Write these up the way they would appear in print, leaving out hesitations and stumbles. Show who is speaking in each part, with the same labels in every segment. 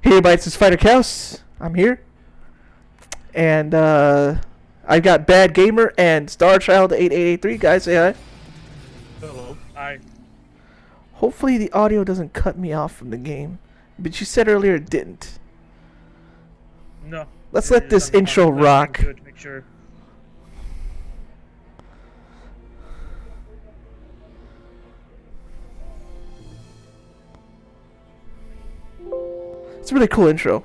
Speaker 1: Hey everybody, this is Fighter Chaos. I'm here. And I've got Bad Gamer and StarChild8883. Guys, say hi.
Speaker 2: Hello. Hi.
Speaker 1: Hopefully the audio doesn't cut me off from the game. But you said earlier it didn't.
Speaker 2: No.
Speaker 1: Let's let this intro rock.
Speaker 2: Good to make sure.
Speaker 1: It's a really cool intro.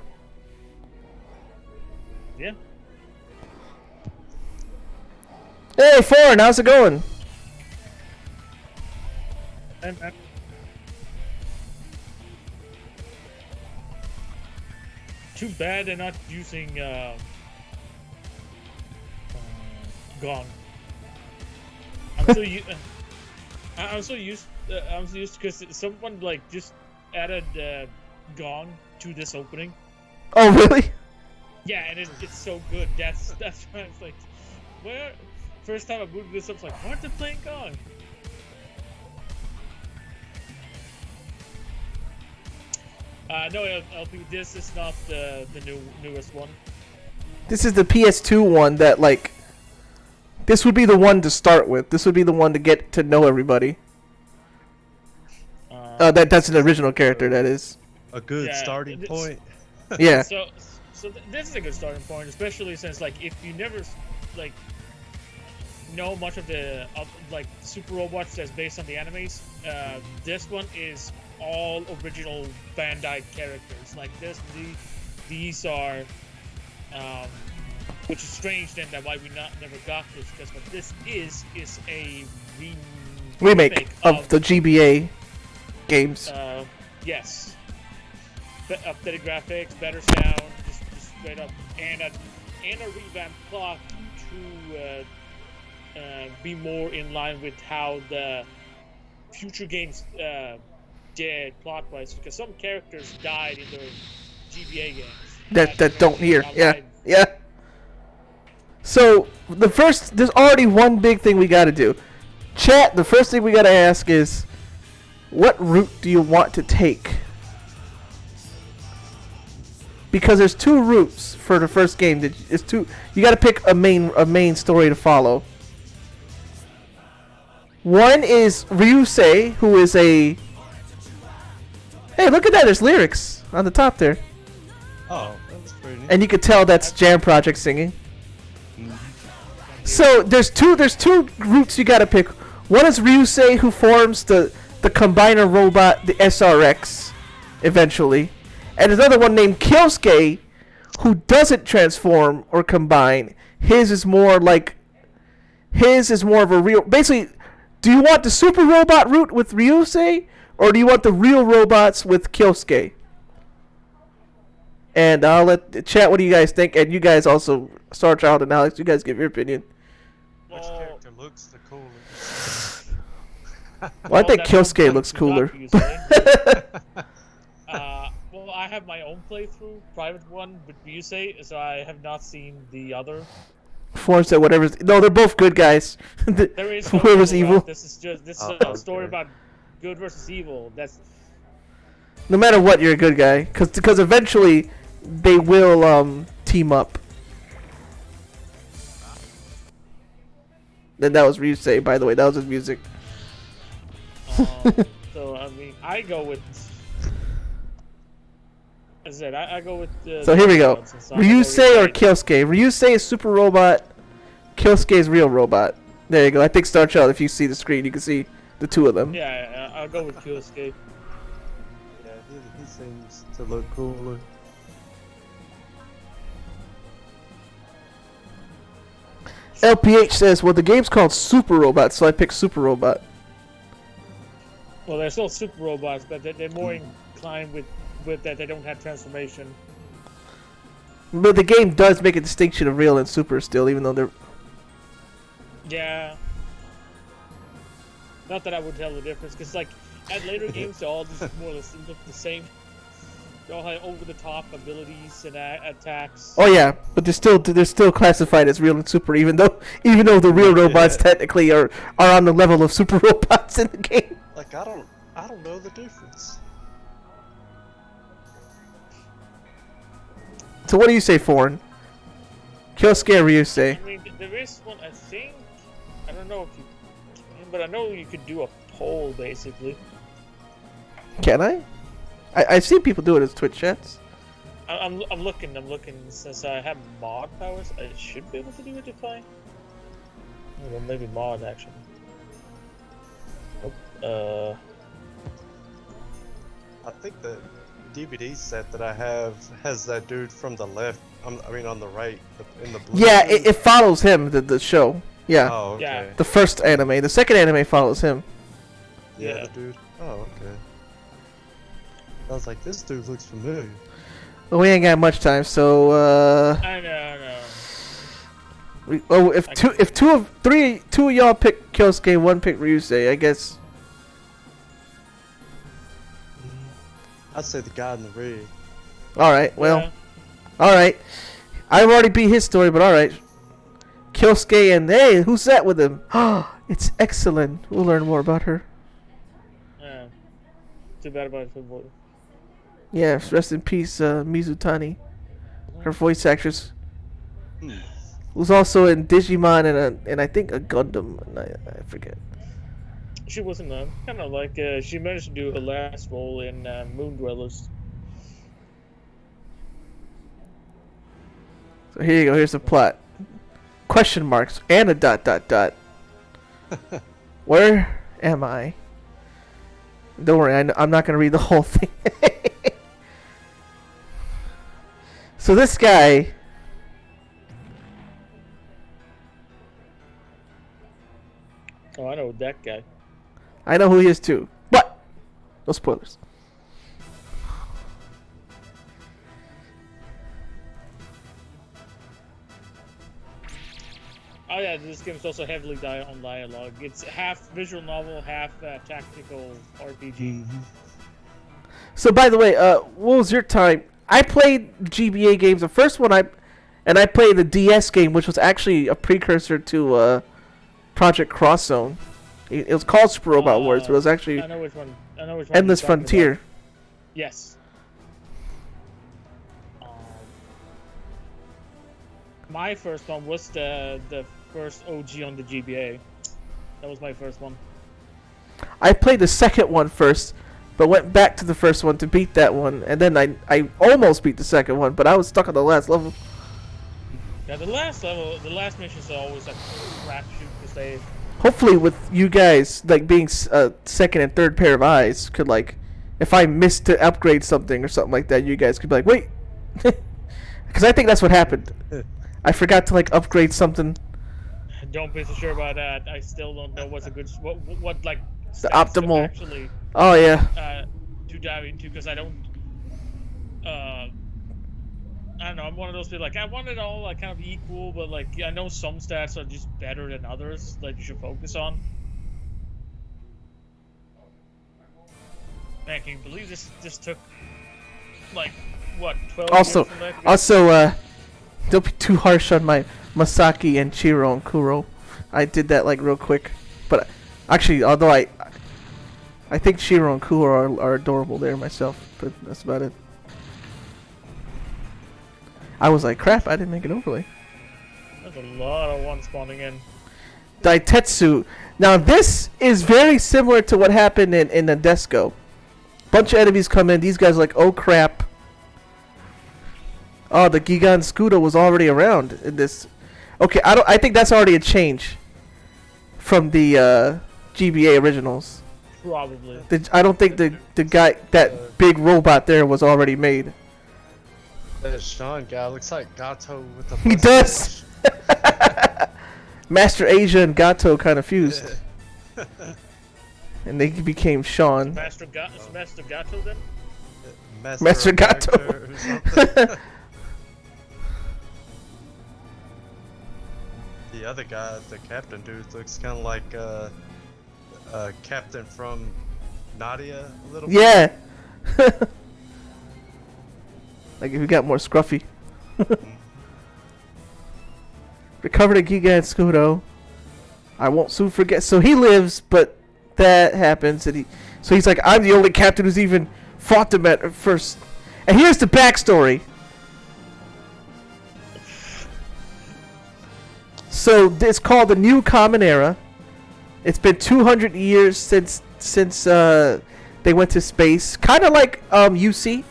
Speaker 2: Yeah.
Speaker 1: Hey, Foreign, how's it going?
Speaker 2: And too bad they're not using Gone. I'm so used because someone like just added Gone to this opening.
Speaker 1: Oh, really?
Speaker 2: Yeah, and it's so good. That's why it's like, where? First time I booted this up, it's like, why aren't they playing Gone? No, LP, this is not the newest one.
Speaker 1: This is the PS2 one that, like... This would be the one to start with. This would be the one to get to know everybody. That's an original character, that is.
Speaker 3: A good starting point.
Speaker 1: Yeah.
Speaker 2: So this is a good starting point, especially since, like, if you never, like, know much of the like Super Robots that's based on the animes, this one is all original Bandai characters. Like these are, which is strange then that why we never got this, because what this is a
Speaker 1: remake of the GBA games.
Speaker 2: Yes. Updated graphics, better sound, just straight up, and a revamped plot to be more in line with how the future games did plot-wise, because some characters died in the GBA games.
Speaker 1: That don't hear. Yeah. So there's already one big thing we gotta do. Chat, the first thing we gotta ask is, what route do you want to take? Because there's two routes for the first game. You gotta pick a main story to follow. One is Ryusei, who is a... Hey, look at that! There's lyrics on the top there.
Speaker 3: Oh, that's pretty neat.
Speaker 1: And you could tell that's Jam Project singing. So there's two routes you gotta pick. One is Ryusei, who forms the combiner robot, the SRX, eventually. And there's another one named Kyosuke, who doesn't transform or combine. His is more of a real... Basically, do you want the super robot route with Ryusei, or do you want the real robots with Kyosuke? And I'll let chat. What do you guys think? And you guys also, Starchild and Alex, you guys give your opinion.
Speaker 3: Which character looks the coolest?
Speaker 1: Well, I think Kyosuke looks cooler.
Speaker 2: Well, I have my own playthrough, private one with Ryusei, so I have not seen the other.
Speaker 1: Force that whatever's... No, they're both good guys.
Speaker 2: There is
Speaker 1: whoever's evil.
Speaker 2: This is a story about good versus evil. That's
Speaker 1: no matter what, you're a good guy, because eventually they will team up. And that was Ryusei, by the way. That was his music.
Speaker 2: So I mean, I go with. As I said, I go with.
Speaker 1: So here we go. Ryusei or Kyosuke? Ryusei is super robot. Kyosuke is real robot. There you go. I think Starchild, if you see the screen, you can see the two of them.
Speaker 2: Yeah, I'll go with Kyosuke.
Speaker 3: Yeah, he seems to look cooler.
Speaker 1: LPH says, well, the game's called Super Robot, so I picked Super Robot.
Speaker 2: Well, they're still super robots, but they're more inclined with that they don't have transformation.
Speaker 1: But the game does make a distinction of real and super still, even though they're...
Speaker 2: Yeah. Not that I would tell the difference, because like at later games, they all just more or less look the same. They all have over-the-top abilities and attacks.
Speaker 1: Oh yeah, but they're still classified as real and super, even though the real robots technically are on the level of super robots in the game.
Speaker 3: Like I don't know the difference.
Speaker 1: So what do you say, Foreign? Kyosuke or Ryusei?
Speaker 2: I mean, there is one, I think. I don't know if you can, but I know you could do a poll, basically.
Speaker 1: Can I? I've seen people do it as Twitch chats.
Speaker 2: I'm looking. Since I have mod powers, I should be able to do it if I. Well, maybe mod actually.
Speaker 3: I think the DVD set that I have has that dude from the left. I mean, on the right, in the blue.
Speaker 1: Yeah, it follows him, the show. Yeah.
Speaker 3: Oh, okay.
Speaker 2: Yeah.
Speaker 1: The first anime. The second anime follows him.
Speaker 3: Yeah,
Speaker 2: Yeah.
Speaker 3: the dude. Oh, okay. I was like, this dude looks familiar.
Speaker 1: Well, we ain't got much time, so
Speaker 2: I know.
Speaker 1: if two of y'all pick Kyosuke, one pick Ryusei, I guess.
Speaker 3: I'd say the guy in the red.
Speaker 1: All right. Well.
Speaker 2: Yeah.
Speaker 1: All right. I've already beat his story, but all right. Kyosuke and hey, who's that with him? It's excellent. We'll learn more about her.
Speaker 2: Yeah. Too bad about football.
Speaker 1: Yeah, rest in peace, Mizutani. Her voice actress was also in Digimon and I think a Gundam. And I forget.
Speaker 2: She wasn't kind of like she managed to do her last role in Moon Dwellers.
Speaker 1: So here you go. Here's the plot. Question marks and a dot dot dot. Where am I? Don't worry, I'm not gonna read the whole thing. So this guy.
Speaker 2: Oh, I know that guy.
Speaker 1: I know who he is too. But no spoilers.
Speaker 2: Oh yeah, this game is also heavily on dialogue. It's half visual novel, half tactical RPG.
Speaker 1: So by the way, what was your time? I played GBA games. The first one I played the DS game, which was actually a precursor to Project Cross Zone. It was called Super Robot Wars, but it was actually
Speaker 2: I know which one.
Speaker 1: Endless
Speaker 2: you're talking
Speaker 1: Frontier.
Speaker 2: about. Yes. My first one was the first OG on the GBA. That was my first one.
Speaker 1: I played the second one first, but went back to the first one to beat that one, and then I almost beat the second one, but I was stuck on the last level.
Speaker 2: Yeah, the last missions are always like crapshoot to save.
Speaker 1: Hopefully, with you guys like being second and third pair of eyes, could like, if I missed to upgrade something or something like that, you guys could be like, wait, because I think that's what happened. I forgot to like upgrade something.
Speaker 2: Don't be so sure about that. I still don't know what's a good what like
Speaker 1: The
Speaker 2: stats to
Speaker 1: optimal.
Speaker 2: actually
Speaker 1: Oh yeah.
Speaker 2: to dive into, because I don't know. I'm one of those people like I want it all like kind of equal, but like I know some stats are just better than others that you should focus on. Man, can you believe this took like what 12
Speaker 1: Also,
Speaker 2: years from that to get-
Speaker 1: don't be too harsh on my Masaki and Chiro and Kuro. I did that like real quick, but actually, although I think Chiro and Kuro are adorable there myself, but that's about it. I was like, crap, I didn't make an overlay.
Speaker 2: There's a lot of ones spawning in.
Speaker 1: Daitetsu. Now this is very similar to what happened in Nadesco. Bunch of enemies come in. These guys are like, oh crap. Oh, the Gigan Scudo was already around in this. Okay, I think that's already a change from the GBA originals.
Speaker 2: Probably.
Speaker 1: I don't think the guy, that big robot there, was already made.
Speaker 3: That Sean guy looks like Gato with the
Speaker 1: He does. Master Asia and Gato kind of fused, and they became Sean.
Speaker 2: Master Gato then?
Speaker 1: Master Gato.
Speaker 3: Character or something. The other guy, the captain dude, looks kind of like Captain from Nadia a little bit.
Speaker 1: Yeah. Like if we got more scruffy. Recover the Giga and Scudo. I won't soon forget. So he lives, but that happens, and he's like, I'm the only captain who's even fought them at first. And here's the backstory. So it's called the New Common Era. It's been 200 years since they went to space. Kind of like UC.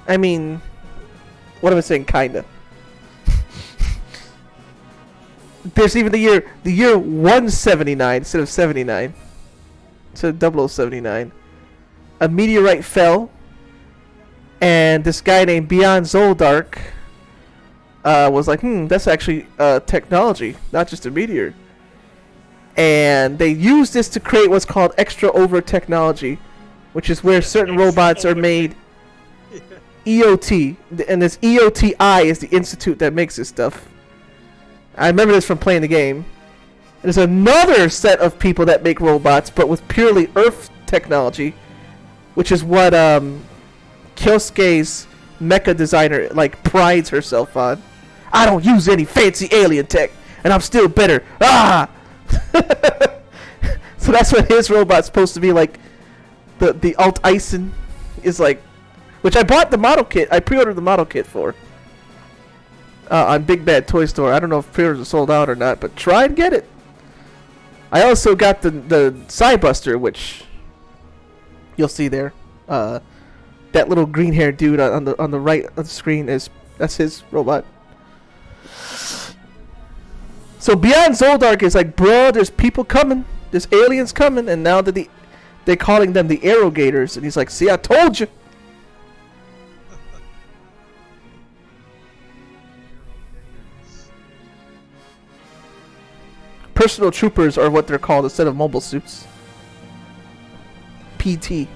Speaker 1: I mean, what am I saying? Kinda. There's even the year 179 instead of 79. Instead of 0079. A meteorite fell, and this guy named Beyond Zoldark was like, that's actually technology, not just a meteor. And they used this to create what's called extra over technology, which is where certain robots are made EOT, and this EOTI is the institute that makes this stuff. I remember this from playing the game. There's another set of people that make robots, but with purely Earth technology, which is what Kyosuke's mecha designer like prides herself on. I don't use any fancy alien tech, and I'm still better. Ah! So that's what his robot's supposed to be like. The Alt Ison is like, which I bought the model kit. I pre-ordered the model kit for on Big Bad Toy Store. I don't know if pre-orders are sold out or not, but try and get it. I also got the Psybuster, which you'll see there. That little green-haired dude on the right of the screen that's his robot. So Beyond Zoldark is like, bro, there's people coming, there's aliens coming, and now that they're calling them the Arrogators, and he's like, see, I told you. Personal troopers are what they're called instead of mobile suits. PT.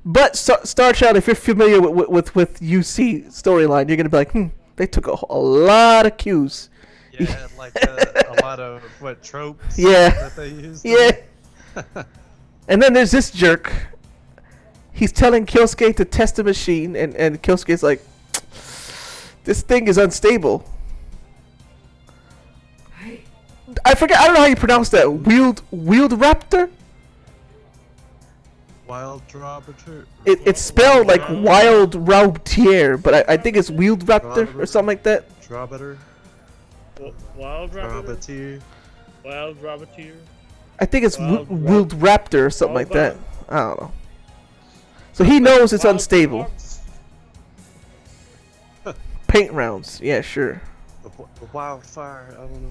Speaker 1: But Star Child, if you're familiar with UC storyline, you're gonna be like, they took a lot of cues.
Speaker 3: Yeah, like a lot of tropes.
Speaker 1: Yeah.
Speaker 3: That they used.
Speaker 1: Yeah. And then there's this jerk. He's telling Kyosuke to test the machine, and Kyosuke's like, this thing is unstable. I forget. I don't know how you pronounce that. Wield raptor.
Speaker 3: Wild Robert.
Speaker 1: It's spelled like Wild Rautier, but I think it's Wield Raptor or something like that.
Speaker 3: Drobater.
Speaker 2: Wild
Speaker 3: Roboteer.
Speaker 2: Wild Roboteer.
Speaker 1: I think it's
Speaker 2: Wild
Speaker 1: Wield Raptor or something like that. I don't know. So he knows it's unstable. Paint rounds. Yeah, sure.
Speaker 3: The wildfire. I don't know.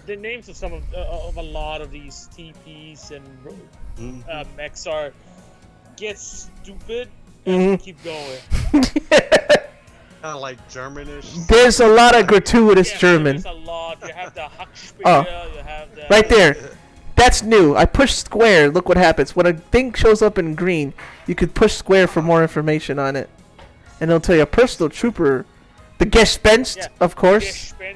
Speaker 2: The names of some of a lot of these TPs and mechs are get stupid and keep going.
Speaker 3: Kind of like Germanish.
Speaker 1: There's a lot of gratuitous German.
Speaker 2: There's a lot. You have the Hackspiel, you have the...
Speaker 1: Right there. That's new. I push square. Look what happens. When a thing shows up in green, you could push square for more information on it. And it'll tell you a personal trooper. The Gespenst, of course.
Speaker 2: Gespenst.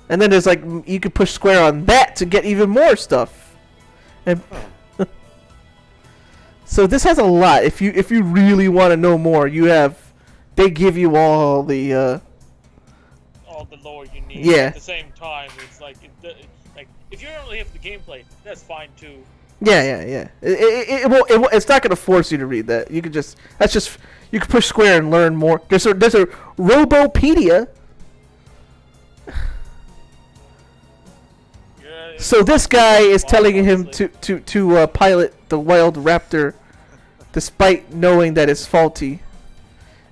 Speaker 1: And then there's like, you could push square on that to get even more stuff. And so this has a lot. If you really want to know more, they give you all the
Speaker 2: lore you need.
Speaker 1: Yeah.
Speaker 2: At the same time, it's like if you're only here for the gameplay, that's fine too.
Speaker 1: Yeah. It's not gonna force you to read that. You could just you can push square and learn more. There's a Robopedia. So this guy is telling him to pilot the Wild Raptor, despite knowing that it's faulty.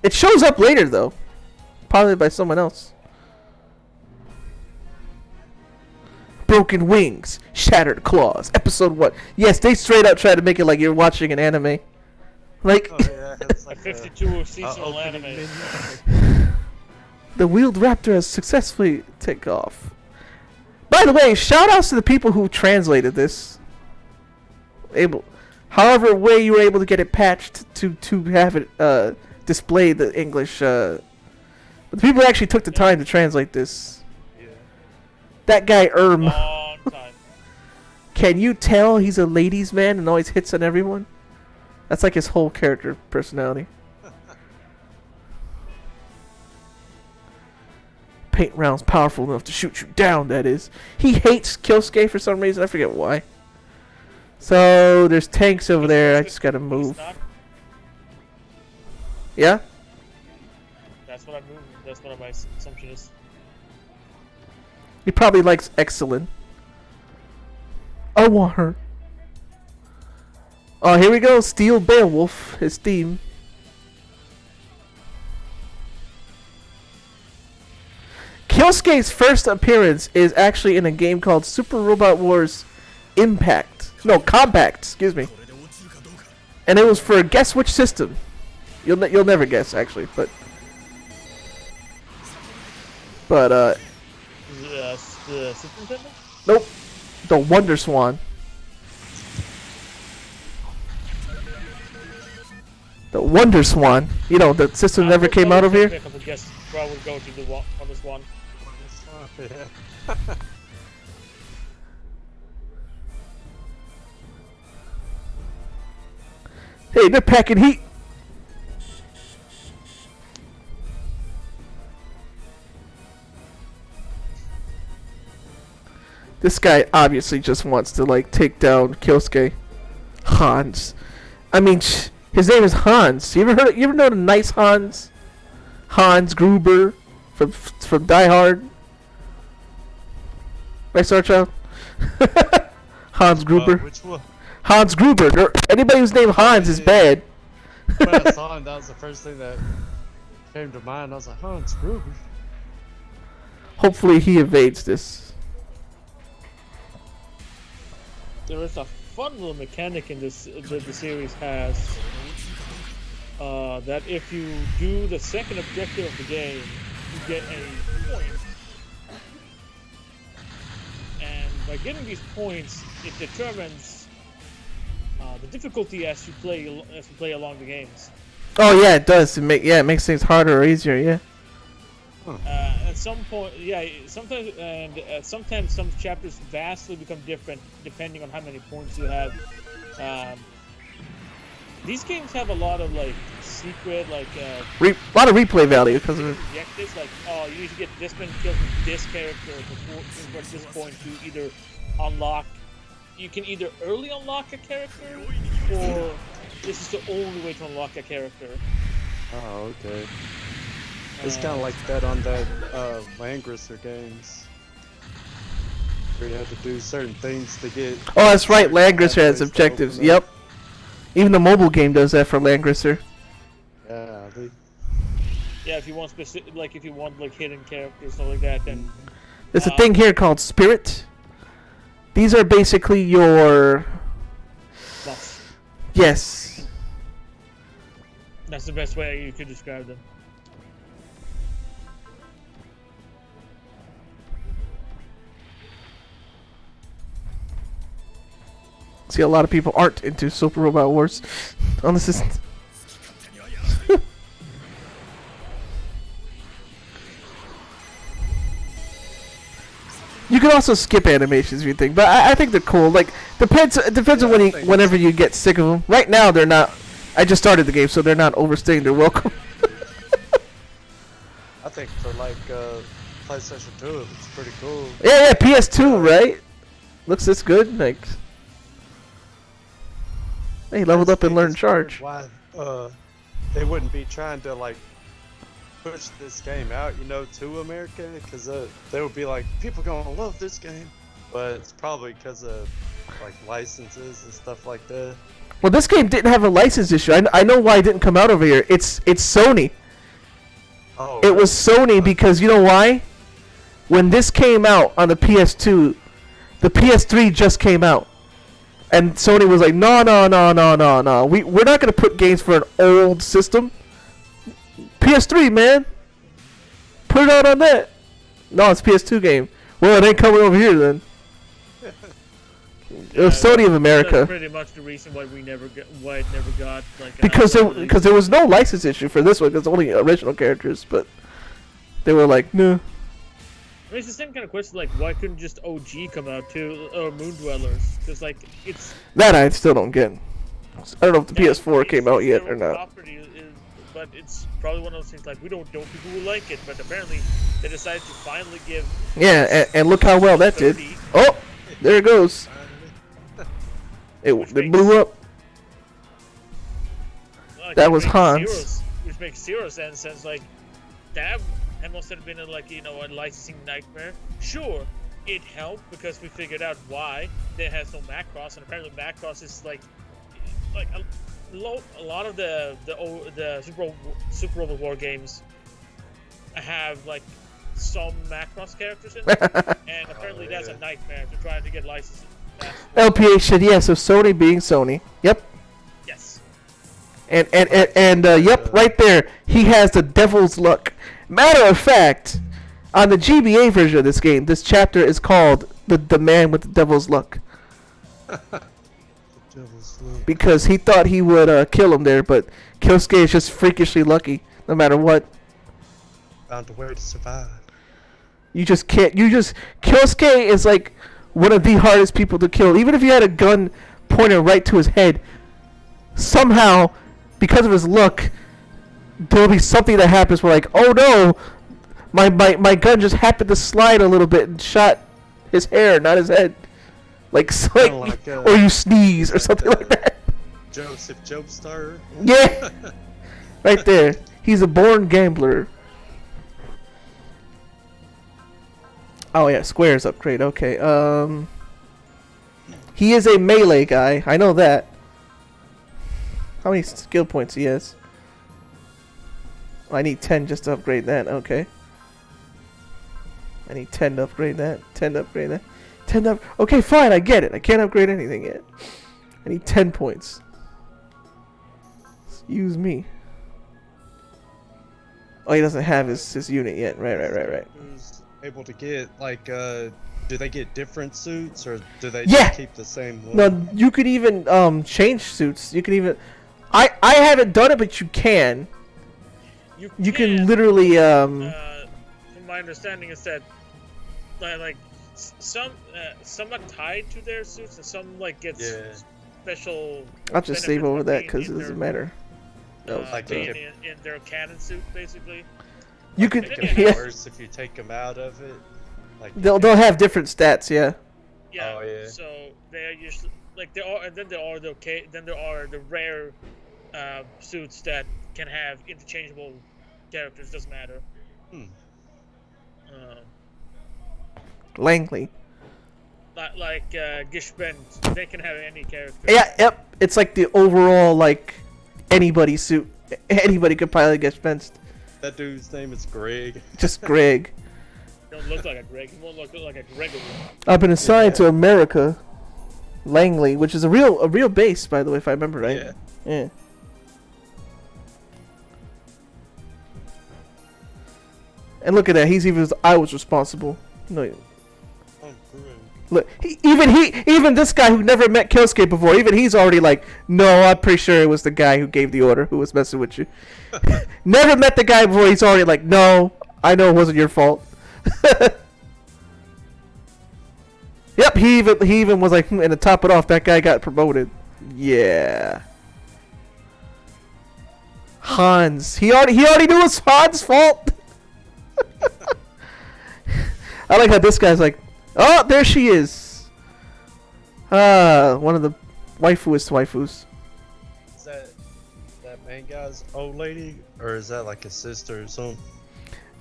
Speaker 1: It shows up later though, piloted by someone else. Broken wings, shattered claws. Episode 1. Yes, they straight up try to make it like you're watching an anime. Like,
Speaker 2: it's like 52 seasonal anime.
Speaker 1: The Wheeled Raptor has successfully taken off. By the way, shout outs to the people who translated this. However way you were able to get it patched to have it display the English. But the people who actually took the time to translate this.
Speaker 3: Yeah.
Speaker 1: That guy
Speaker 2: Long time.
Speaker 1: Can you tell he's a ladies' man and always hits on everyone? That's like his whole character personality. Paint rounds powerful enough to shoot you down, that is. He hates Kyosuke for some reason. I forget why. So, there's tanks over there. I just gotta move. Yeah?
Speaker 2: That's what I'm moving. That's what my assumption is.
Speaker 1: He probably likes excellent. I want her. Oh, here we go. Steel Beowulf, his theme. Kyosuke's first appearance is actually in a game called Super Robot Wars Impact. No, Compact, excuse me. And it was for guess which system. You'll never guess actually, but
Speaker 2: The Super Nintendo?
Speaker 1: nope. The Wonder Swan. The Wonder Swan. You know, the system never came out over here.
Speaker 2: I would guess probably go to the Wonder Swan.
Speaker 3: Yeah.
Speaker 1: Hey, they're packing heat. This guy obviously just wants to like take down Kyosuke. Hans. I mean, his name is Hans. You ever know the nice Hans? Hans Gruber from Die Hard. Right, Sarchild? Hans Gruber.
Speaker 3: Which one?
Speaker 1: Hans Gruber. Anybody who's named Hans is bad.
Speaker 3: When I saw him, that was the first thing that came to mind. I was like, Hans Gruber.
Speaker 1: Hopefully he evades this.
Speaker 2: There is a fun little mechanic in this that the series has. That if you do the second objective of the game, you get a point. And by getting these points, it determines the difficulty as you play along the games.
Speaker 1: Oh yeah, it does. It makes things harder or easier. Yeah.
Speaker 2: At some point, sometimes some chapters vastly become different depending on how many points you have. These games have a lot of like secret, like
Speaker 1: a lot of replay value because of it.
Speaker 2: objectives. Like, oh, you need to get this many kills with this character before at this point to either unlock. You can either early unlock a character, or this is the only way to unlock a character.
Speaker 3: Oh, okay. It's kind of like that on that Langrisser games, where you have to do certain things to get.
Speaker 1: Oh, that's right. Langrisser has objectives. Yep. Even the mobile game does that for Langrisser.
Speaker 3: Yeah.
Speaker 2: Yeah, if you want specific, like if you want like hidden characters, stuff like that, then
Speaker 1: There's a thing here called Spirit. These are basically your.
Speaker 2: buffs.
Speaker 1: Yes.
Speaker 2: That's the best way you could describe them.
Speaker 1: See, a lot of people aren't into Super Robot Wars on the system. You can also skip animations if you think, but I think they're cool. Like depends on whenever you get sick of them. Right now they're not. I just started the game, so they're not overstaying their welcome.
Speaker 3: I think for like PlayStation 2, it's pretty cool.
Speaker 1: Yeah, PS2, right? Looks this good, like. Hey, leveled up and learned charge.
Speaker 3: Why they wouldn't be trying to like push this game out, to America? Because they would be like, people gonna love this game, but it's probably because of like licenses and stuff like that.
Speaker 1: Well, this game didn't have a license issue. I know why it didn't come out over here. It's Sony.
Speaker 3: Oh,
Speaker 1: It was Sony because you know why? When this came out on the PS2, the PS3 just came out. And Sony was like, no. We're not going to put games for an old system. PS3, man. Put it out on that. No, it's PS2 game. Well, it ain't coming over here then. It was Sony of America.
Speaker 2: That's pretty much the reason why it never got like.
Speaker 1: Because there was no license issue for this one. Because only original characters, but they were like, no.
Speaker 2: I mean, it's the same kind of question, like, why couldn't just OG come out too, or Moon Dwellers? Because, like, it's...
Speaker 1: That I still don't get. I don't know if the PS4 came out yet or not.
Speaker 2: But it's probably one of those things, like, we don't know people who like it, but apparently they decided to finally give...
Speaker 1: Yeah, and look how well that did. Oh, there it goes. It blew up.
Speaker 2: Like,
Speaker 1: That was Hans.
Speaker 2: Which makes zero sense, since, like, that must have been a licensing nightmare. Sure, it helped because we figured out why they has no Macross, and apparently Macross is like a lot of the Super Robot War games have like some Macross characters in them, and apparently that's a nightmare to try to get licensed.
Speaker 1: LPA should, yeah. So Sony being Sony, yep.
Speaker 2: Yes.
Speaker 1: And yep, right there, he has the devil's luck. Matter of fact, on the GBA version of this game, this chapter is called the man with the devil's luck. Because he thought he would kill him there, but Kyosuke is just freakishly lucky, no matter what.
Speaker 3: Found a way to survive.
Speaker 1: You just can't. Kyosuke is like one of the hardest people to kill. Even if you had a gun pointed right to his head, somehow, because of his luck, there'll be something that happens where like, oh no, my gun just happened to slide a little bit and shot his hair, not his head. Like or you sneeze or something like that.
Speaker 3: Joseph Joestar.
Speaker 1: Yeah, right there. He's a born gambler. Oh yeah, Square's upgrade. Okay. He is a melee guy. I know that. How many skill points he has? Oh, I need 10 just to upgrade that. Okay. I need 10 to upgrade that. 10 to upgrade that. 10 to okay, fine. I get it. I can't upgrade anything yet. I need 10 points. Use me. Oh, he doesn't have his unit yet. Right.
Speaker 3: Who's able to get like do they get different suits or do they just keep the same one?
Speaker 1: No, you could even change suits. You can even I haven't done it, but you can. You can literally
Speaker 2: from my understanding is that like some are tied to their suits and some like get special.
Speaker 1: I'll just save over that because it doesn't matter.
Speaker 2: No, in their cannon suit basically.
Speaker 1: You could.
Speaker 3: It can be worse if you take them out of it. Like
Speaker 1: they'll have different stats, yeah.
Speaker 2: Yeah. Oh, yeah. So they are usually like there are, and then there are the rare suits that can have interchangeable characters. Doesn't matter.
Speaker 1: Langley.
Speaker 2: Like Gishben, they can have any character.
Speaker 1: Yeah. Yep. It's like the overall like anybody suit. Anybody could pilot Gishben.
Speaker 3: That dude's name is Greg.
Speaker 1: Just Greg.
Speaker 2: Don't look like a Greg. He won't look like a Gregory.
Speaker 1: I've been assigned to America, Langley, which is a real base, by the way, if I remember right. Yeah. And look at that. I was responsible. No.
Speaker 3: Oh,
Speaker 1: Look, even this guy who never met Kyosuke before, even he's already like, no, I'm pretty sure it was the guy who gave the order who was messing with you. Never met the guy before, he's already like, no, I know it wasn't your fault. Yep, he even was like, and to top it off, that guy got promoted. Yeah. Hans. He already knew it was Hans' fault. I like how this guy's like, oh, there she is. One of the waifuest waifus.
Speaker 3: Is that main guy's old lady, or is that like his sister or something?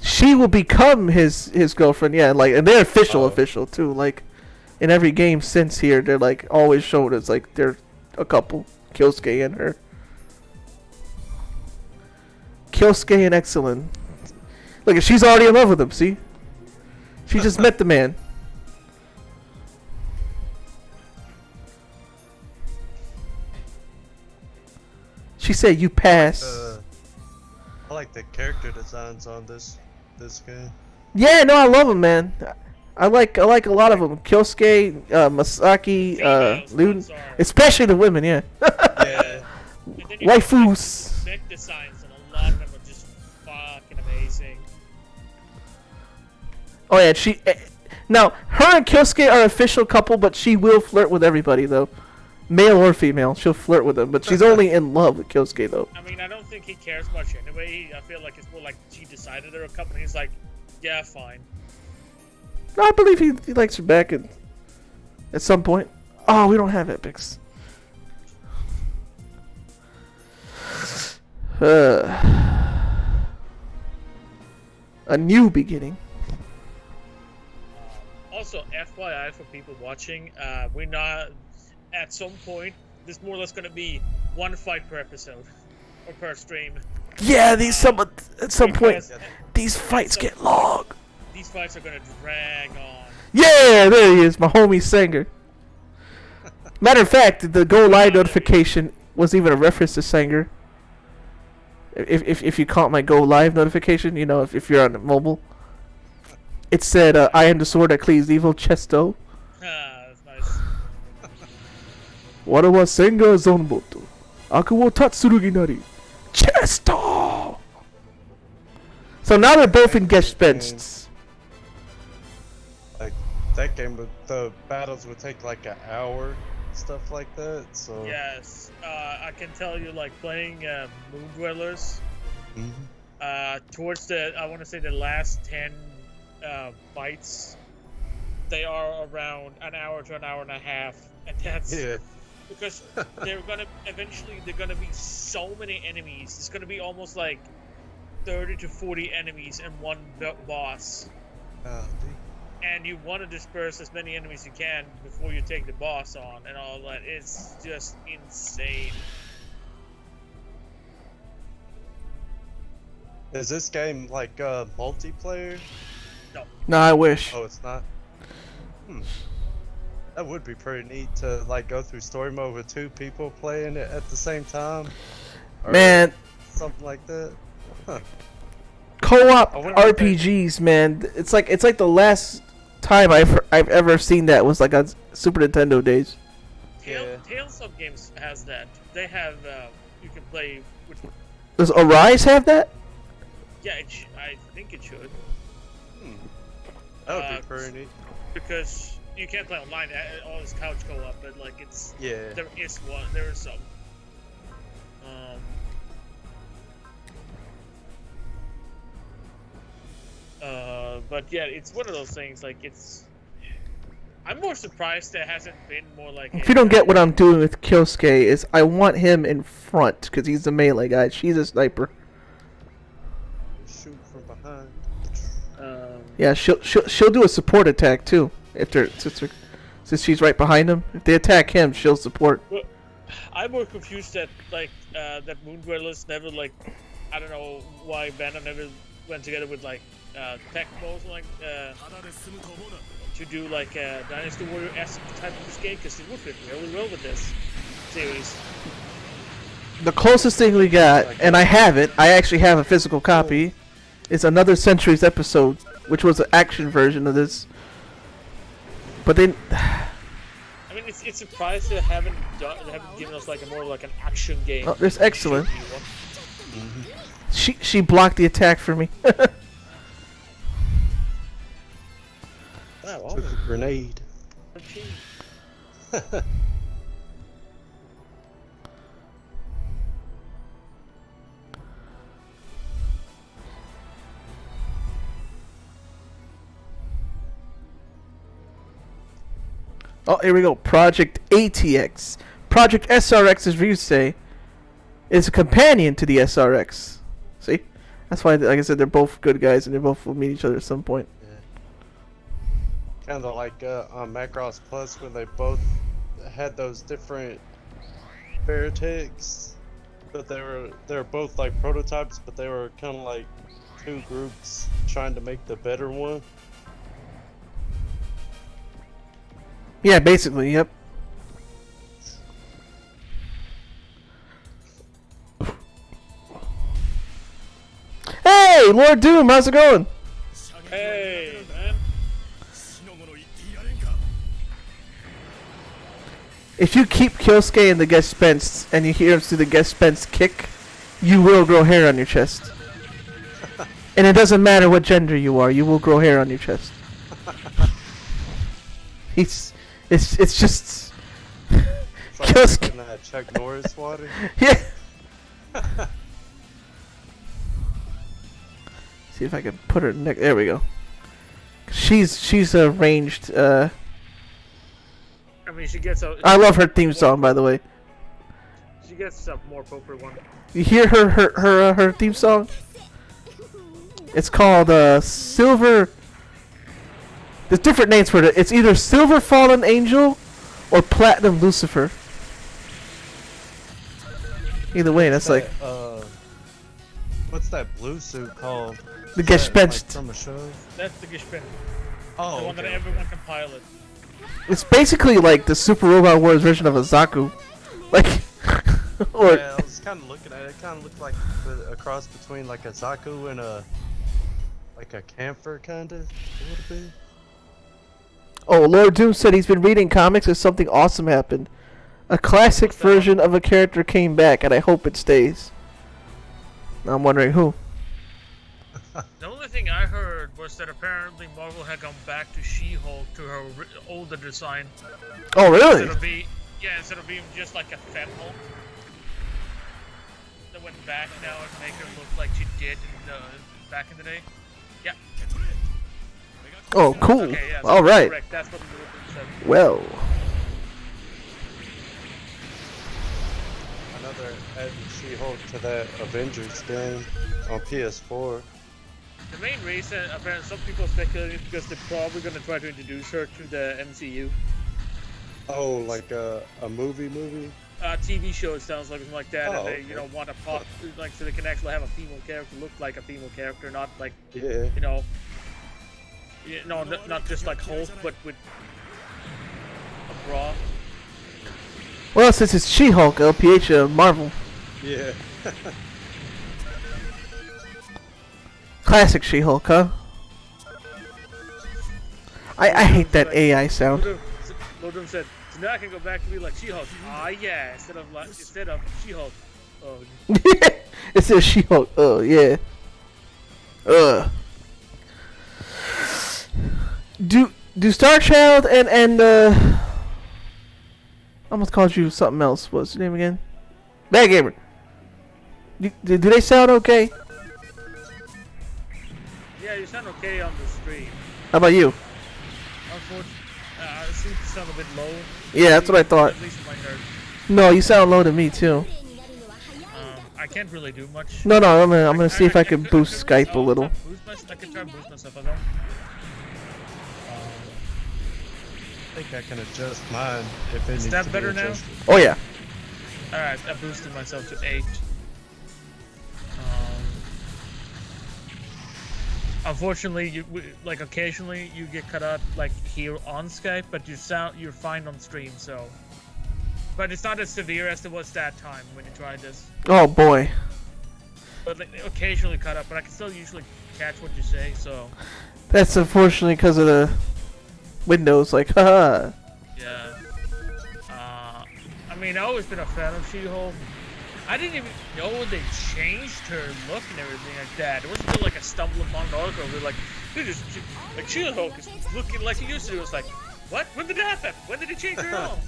Speaker 1: She will become his girlfriend, yeah. Like, and they're official too. Like, in every game since here, they're like always showed as like they're a couple, Kyosuke and her. Kyosuke and Excellent. Look, she's already in love with him. See, she just met the man. She said, "You pass."
Speaker 3: I like the character designs on this game.
Speaker 1: Yeah, no, I love them, man. I like a lot of them. Kyosuke, Masaki, Luden, especially the women. Yeah.
Speaker 3: Yeah.
Speaker 1: Waifus.
Speaker 2: Deck designs and a lot of them are just fucking amazing.
Speaker 1: Oh yeah, now her and Kyosuke are official couple, but she will flirt with everybody though, male or female. She'll flirt with them, but she's only in love with Kyosuke though.
Speaker 2: I mean, I don't think he cares much anyway. I feel like it's more like she decided they're a couple. And he's like, yeah, fine.
Speaker 1: No, I believe he likes her back at some point. Oh, we don't have epics. A new beginning.
Speaker 2: Also, FYI for people watching, we're not at some point. There's more or less going to be one fight per episode or per stream.
Speaker 1: Yeah, at some point
Speaker 2: Because
Speaker 1: these fights get long.
Speaker 2: These fights are going to drag on.
Speaker 1: Yeah, there he is, my homie Sanger. Matter of fact, the go live notification was even a reference to Sanger. If you caught my go live notification, you know, if you're on mobile, it said, "I am the sword that cleaves evil, Chesto."
Speaker 2: That's nice.
Speaker 1: Wara wa Senga Zonboto. Aku wo Tatsurugi nari. Chesto! So now they're both in guest benches.
Speaker 3: Like that game, the battles would take like an hour, stuff like that. So
Speaker 2: Yes, I can tell you, like playing Moon Dwellers. Towards I want to say the last 10 fights, they are around an hour to an hour and a half, and that's because they're gonna be so many enemies. It's gonna be almost like 30 to 40 enemies and one boss. And you want to disperse as many enemies as you can before you take the boss on and all that. It's just insane.
Speaker 3: Is this game like multiplayer?
Speaker 2: No.
Speaker 1: No, I wish.
Speaker 3: Oh, it's not. That would be pretty neat to like go through story mode with 2 people playing it at the same time. Or
Speaker 1: Man,
Speaker 3: something like that.
Speaker 1: co-op
Speaker 3: I wonder if they-
Speaker 1: RPGs, man. It's like the last time I've ever seen that was like on Super Nintendo days.
Speaker 2: Tales of Games has that. They have you can play with.
Speaker 1: Does Arise have that?
Speaker 2: Yeah, I think it should.
Speaker 3: That would be pretty neat.
Speaker 2: Because you can't play online. All this couch co-op, but like it's
Speaker 3: Yeah.
Speaker 2: there is one. There is some. But yeah, it's one of those things. Like it's. I'm more surprised there hasn't been more like.
Speaker 1: If you don't get what I'm doing with Kyosuke, is I want him in front because he's the melee guy. She's a sniper.
Speaker 3: Shoot from behind.
Speaker 1: Yeah, she'll do a support attack too. Since she's right behind him, if they attack him, she'll support.
Speaker 2: Well, I'm more confused that that Moon Dwellers never like. I don't know why Bandai never went together with like Tecmo like to do like a Dynasty Warrior-esque type of this game, because it would fit really well with this series.
Speaker 1: The closest thing we got, and I have it, I actually have a physical copy, is Another Century's Episode, which was an action version of this. But then,
Speaker 2: I mean, it's surprised they haven't given us like a more like an action game.
Speaker 1: oh, there's excellent. She blocked the attack for me.
Speaker 2: Wow,
Speaker 3: Took a grenade.
Speaker 1: Oh, here we go. Project ATX. Project SRX, as you say, is a companion to the SRX. See? That's why, like I said, they're both good guys and they both will meet each other at some point.
Speaker 3: Kind of like on Macross Plus when they both had those different Veritechs, but they were both like prototypes, but they were kind of like 2 groups trying to make the better one.
Speaker 1: Yeah, basically, yep. Hey, Lord Doom, how's it going?
Speaker 2: Hey, man.
Speaker 1: If you keep Kyosuke in the guest Spence and you hear him do the guest Spence kick, you will grow hair on your chest. And it doesn't matter what gender you are, you will grow hair on your chest. It's just
Speaker 3: It's like
Speaker 1: Kyosuke.
Speaker 3: drinking that Chuck Norris water.
Speaker 1: Yeah. See if I can put her neck. There we go. She's a ranged.
Speaker 2: I mean, she gets a.
Speaker 1: I love her theme song, by the way.
Speaker 2: She gets a more appropriate one.
Speaker 1: You hear her theme song? It's called Silver. There's different names for it. It's either Silver Fallen Angel or Platinum Lucifer. Either way, that's like
Speaker 3: What's that blue suit called?
Speaker 1: the
Speaker 3: Is that,
Speaker 1: Gespenst.
Speaker 3: like, from a show?
Speaker 2: That's the Gishpin.
Speaker 3: Oh,
Speaker 2: The one that
Speaker 3: okay.
Speaker 2: everyone can pilot.
Speaker 1: It's basically like the Super Robot Wars version of a Zaku. Like, or
Speaker 3: Yeah, I was kind of looking at it. It kind of looked like a cross between like a Zaku and a camphor, kind of. A little bit.
Speaker 1: oh, Lord Doom said he's been reading comics and something awesome happened. A classic version of a character came back, and I hope it stays. Now I'm wondering who.
Speaker 2: The only thing I heard was that apparently Marvel had gone back to She-Hulk, to her older design.
Speaker 1: Oh, really?
Speaker 2: Instead of being just like a femme Hulk. They went back now and make her look like she did back in the day. Yeah.
Speaker 1: Oh, cool.
Speaker 2: Okay, yeah, so
Speaker 1: All right.
Speaker 2: correct. That's what the said.
Speaker 1: Well,
Speaker 3: Another added She-Hulk to that Avengers game on PS4.
Speaker 2: The main reason, apparently, some people speculate is because they're probably going to try to introduce her to the MCU.
Speaker 3: Oh, like a movie?
Speaker 2: TV show, it sounds like something like that,
Speaker 3: Oh,
Speaker 2: and they,
Speaker 3: okay.
Speaker 2: want to pop, like, so they can actually have a female character look like a female character, not like,
Speaker 3: Yeah.
Speaker 2: not just like Hulk, but with a bra.
Speaker 1: well, since it's She-Hulk, LPH Marvel.
Speaker 3: Yeah.
Speaker 1: Classic She-Hulk, huh? I hate that AI sound.
Speaker 2: Lodum said, so now I can go back to be like She-Hulk. Ah, yeah, instead of She-Hulk. Oh,
Speaker 1: It says She-Hulk. Oh, yeah. Do Star Child and I almost called you something else. What's your name again? Bad Gamer. Do they sound okay?
Speaker 2: yeah, you sound okay on the stream.
Speaker 1: How about you?
Speaker 2: Unfortunately, it seems to sound a bit low.
Speaker 1: Yeah, that's what I thought.
Speaker 2: At least in my nerd.
Speaker 1: No, you sound low to me too.
Speaker 2: I can't really do much.
Speaker 1: No, I'm gonna see if I can boost Skype a little.
Speaker 2: I can try and boost myself a little.
Speaker 3: I think I can adjust mine if it
Speaker 2: Is
Speaker 3: needs
Speaker 2: that
Speaker 3: to be
Speaker 2: better now?
Speaker 3: adjusted.
Speaker 1: Oh yeah.
Speaker 2: Alright, I boosted myself to 8. Unfortunately, occasionally you get cut out like here on Skype, but you're fine on stream, so. But it's not as severe as it was that time when you tried this.
Speaker 1: Oh boy.
Speaker 2: But like, occasionally cut up, but I can still usually catch what you say, so.
Speaker 1: That's unfortunately because of the Windows. Like, haha.
Speaker 2: Yeah. I mean, I've always been a fan of She-Hulk. I didn't even know they changed her look and everything like that. It wasn't until like a stumble upon an article where like, dude, like She-Hulk is looking like he used to. It was like, what? When did that happen? When did he change her off?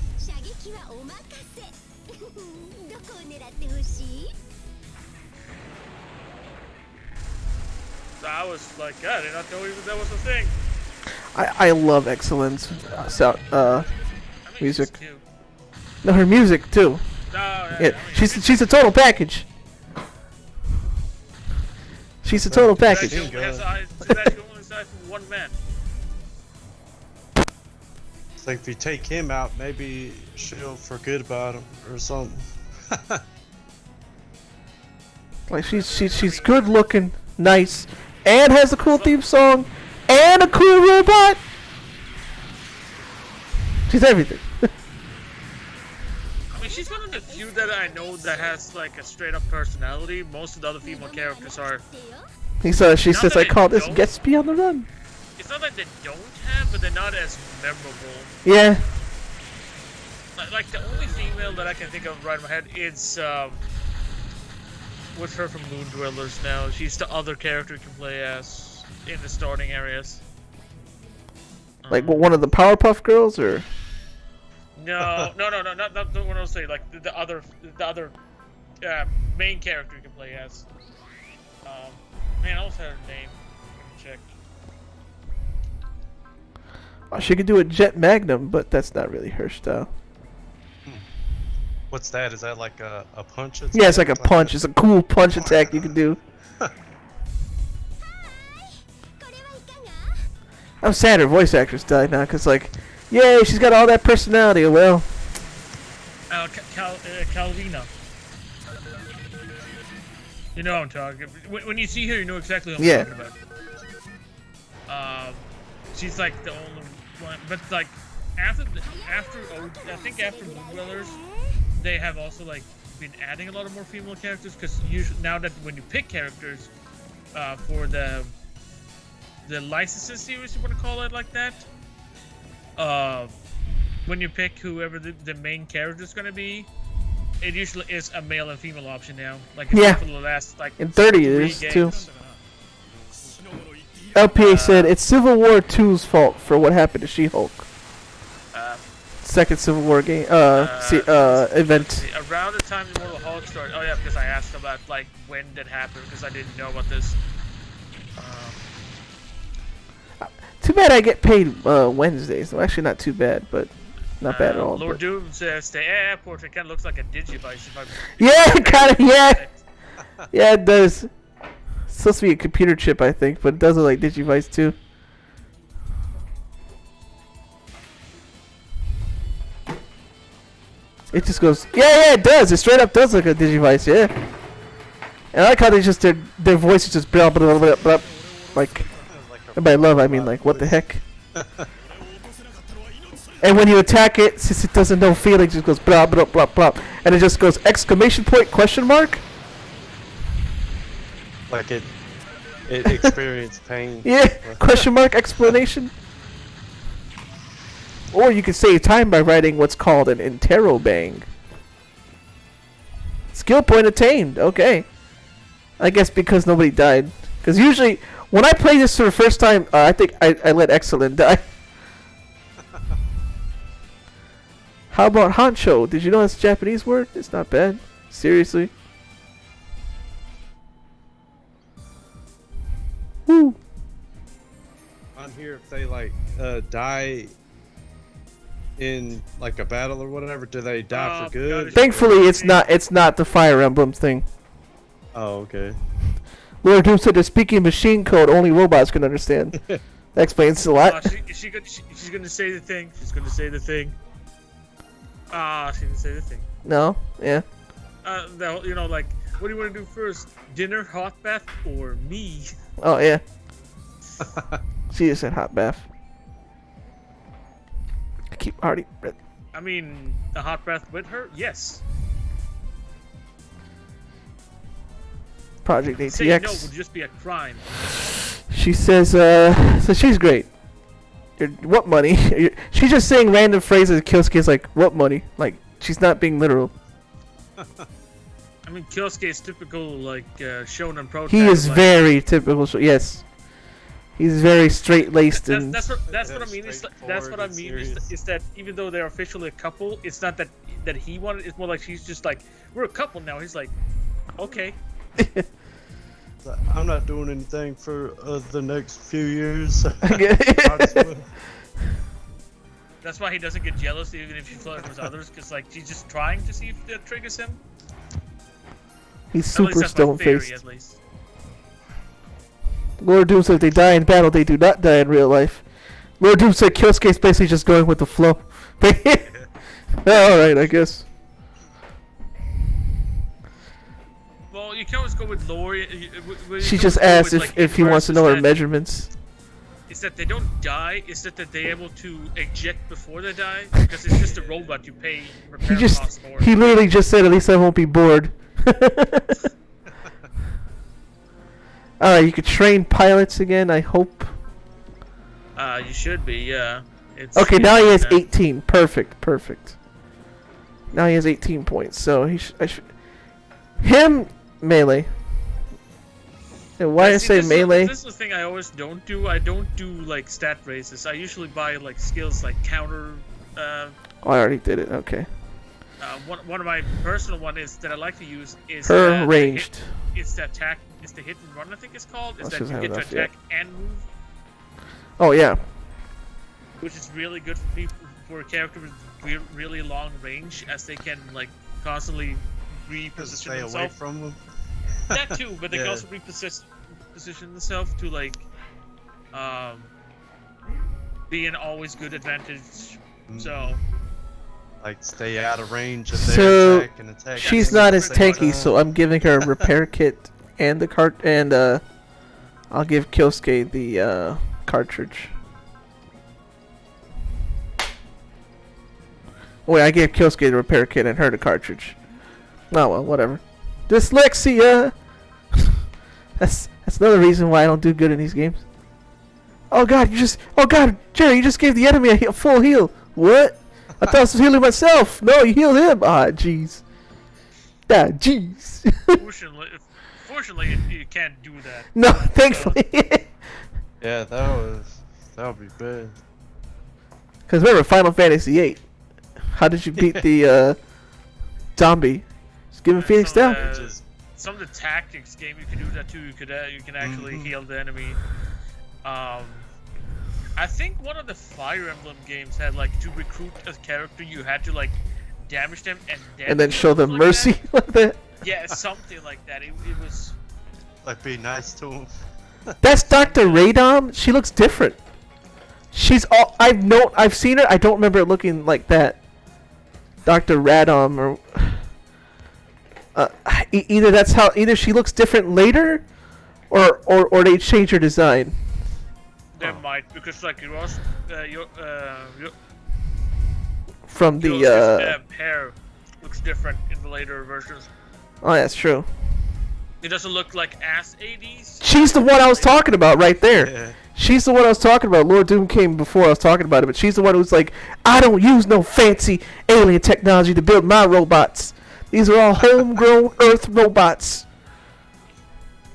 Speaker 2: So I was like, God, I did not know even that was a thing.
Speaker 1: I love Excellence
Speaker 2: I mean,
Speaker 1: music.
Speaker 2: she's cute.
Speaker 1: No, her music too.
Speaker 2: No,
Speaker 1: Yeah,
Speaker 2: I mean,
Speaker 1: she's a total package. She's a total package.
Speaker 2: She only has eyes. She only has eyes for one man.
Speaker 3: It's like if you take him out, maybe she'll forget about him or something.
Speaker 1: Like she's good looking, nice, and has a cool theme song, and a cool robot. She's everything.
Speaker 2: I mean, she's one of the few that I know that has like a straight up personality. Most of the other female characters are.
Speaker 1: She says, I call this Gatsby on the Run.
Speaker 2: It's not like they don't have, but they're not as memorable.
Speaker 1: Yeah.
Speaker 2: Like the only female that I can think of right in my head is what's her from Moon Dwellers now? She's the other character you can play as in the starting areas.
Speaker 1: Like one of the Powerpuff Girls, or
Speaker 2: No, not the one I was saying. Like the other main character you can play as. Man, I almost had her name. Let me check.
Speaker 1: she could do a Jet Magnum, but that's not really her style.
Speaker 3: What's that? Is that like a punch attack?
Speaker 1: Yeah, it's like a punch. It's a cool punch attack you can do. I'm sad her voice actress died now, cause like, yay, she's got all that personality. Well,
Speaker 2: Calvina. You know what I'm talking. When you see her, you know exactly what I'm
Speaker 1: Yeah.
Speaker 2: talking about. She's like the only one, but like after I think after Moon Dwellers, they have also like been adding a lot of more female characters because usually now that when you pick characters for the licensing series, you want to call it like that, when you pick whoever the main character is going to be, it usually is a male and female option now. Like
Speaker 1: Yeah.
Speaker 2: for the last like
Speaker 1: in 30 it
Speaker 2: 3
Speaker 1: is
Speaker 2: games.
Speaker 1: too. LPA said it's Civil War 2's fault for what happened to She-Hulk. Second Civil War game, event.
Speaker 2: See, around the time the Immortal Hulk started. Oh yeah, because I asked about like when that happened because I didn't know about this.
Speaker 1: Too bad I get paid Wednesdays. Well, actually, not too bad, but not bad at all.
Speaker 2: Lord
Speaker 1: but-
Speaker 2: Doom says the AI portrait kind of looks like a Digivice. If I
Speaker 1: Yeah, kind of. Yeah, yeah, it does. It's supposed to be a computer chip, I think, but it does look like Digivice too. It just goes, yeah, it does. It straight up does look like a Digivice, yeah. And I like how they just their voices just blah blah blah blah, like. And by love, I mean like, what the heck? And when you attack it, since it doesn't know feelings, it just goes blah blah blah blah, and it just goes exclamation point question mark.
Speaker 3: Like it experienced pain.
Speaker 1: Yeah, question mark explanation. Or you could save time by writing what's called an interrobang. Skill point attained. Okay. I guess because nobody died. Because usually, when I play this for the first time, I think I let Excellent die. How about Hancho? Did you know that's a Japanese word? It's not bad. Seriously. Woo.
Speaker 3: On here, if they like die in like a battle or whatever, do they die for good?
Speaker 1: Thankfully, it's not the Fire Emblem thing.
Speaker 3: Oh, okay.
Speaker 1: Lord Doom said they're speaking machine code only robots can understand. That explains a lot.
Speaker 2: She's gonna say the thing. She's gonna say the thing. She didn't say the thing.
Speaker 1: No? Yeah.
Speaker 2: You know, like, what do you want to do first? Dinner, hot bath, or me?
Speaker 1: Oh, yeah. She just said hot bath. I keep already...
Speaker 2: I mean, a hot bath with her? Yes.
Speaker 1: Project
Speaker 2: Saying no
Speaker 1: ATX.
Speaker 2: would just be a crime.
Speaker 1: She says, so she's great. What money? She's just saying random phrases. Kyosuke's like, what money? Like, she's not being literal.
Speaker 2: I mean, Kyosuke is typical, like, shonen pro.
Speaker 1: He is very typical. Yes. He's very straight-laced and...
Speaker 2: That's what I mean. That's what I mean. Is that even though they're officially a couple, it's not that he wanted. It's more like she's just like, we're a couple now. He's like, okay.
Speaker 3: I'm not doing anything for the next few years.
Speaker 2: That's why he doesn't get jealous even if she flirts with others, because like she's just trying to see if that triggers him.
Speaker 1: He's super stone-faced.
Speaker 2: At least.
Speaker 1: Lord Doom said if they die in battle, they do not die in real life. Lord Doom said Kyosuke's basically just going with the flow. Alright, I guess.
Speaker 2: Well, you can always go with lore.
Speaker 1: She just asked if he wants to know her measurements.
Speaker 2: It's that they don't die. It's that they're able to eject before they die. Because it's just a robot. You pay repair costs more.
Speaker 1: He literally just said, at least I won't be bored. Alright, you could train pilots again, I hope.
Speaker 2: You should be, yeah.
Speaker 1: Okay, now he has 18. Perfect. Now he has 18 points, so him, melee. And why I say melee?
Speaker 2: This is the thing I always don't do. I don't do, like, stat races. I usually buy, like, skills like counter...
Speaker 1: Oh, I already did it, okay.
Speaker 2: One of my personal one is that I like to use is...
Speaker 1: Her ranged.
Speaker 2: It's the attack... It's the hit and run, I think it's called. Is that
Speaker 1: just
Speaker 2: you
Speaker 1: have
Speaker 2: get to
Speaker 1: enough,
Speaker 2: attack and move.
Speaker 1: Oh, yeah.
Speaker 2: Which is really good for people, for a character with really long range, as they can, like, constantly reposition
Speaker 3: Stay
Speaker 2: themselves.
Speaker 3: away from them.
Speaker 2: That too, but they can
Speaker 3: Yeah.
Speaker 2: also reposition themselves to, like, being always good advantage. So
Speaker 3: Like stay out of range of their
Speaker 1: So
Speaker 3: attack and attack.
Speaker 1: she's
Speaker 3: them at
Speaker 1: not
Speaker 3: the
Speaker 1: as
Speaker 3: same
Speaker 1: tanky,
Speaker 3: time.
Speaker 1: so I'm giving her a repair kit and the cart, and I'll give Kyosuke the cartridge. Wait, I gave Kyosuke the repair kit and her the cartridge. Oh well, whatever. Dyslexia. That's another reason why I don't do good in these games. Oh god, Jerry, you just gave the enemy a full heal. What? I thought I was healing myself. No, you healed him. Ah, jeez. Ah, jeez.
Speaker 2: fortunately, you can't do that.
Speaker 1: No, thankfully.
Speaker 3: Yeah, that would be bad.
Speaker 1: Because remember, Final Fantasy VIII. How did you beat the zombie? Just give him Phoenix down.
Speaker 2: Some of the tactics game you can do that too. You can actually heal the enemy. I think one of the Fire Emblem games had like to recruit a character, you had to like damage them and
Speaker 1: then show them mercy like that.
Speaker 2: Yeah, something like that. It was
Speaker 3: Like be nice to him.
Speaker 1: That's Dr. Radom. She looks different. She's all I've seen her. I don't remember it looking like that. Dr. Radom or either she looks different later, or they change her design.
Speaker 2: They might, because like Ross,
Speaker 1: From the
Speaker 2: hair looks different in the later versions.
Speaker 1: Oh, that's true.
Speaker 2: It doesn't look like ass 80s.
Speaker 1: She's the one I was talking about right there.
Speaker 3: Yeah.
Speaker 1: She's the one I was talking about. Lord Doom came before I was talking about it, but she's the one who's like, I don't use no fancy alien technology to build my robots. These are all homegrown Earth robots.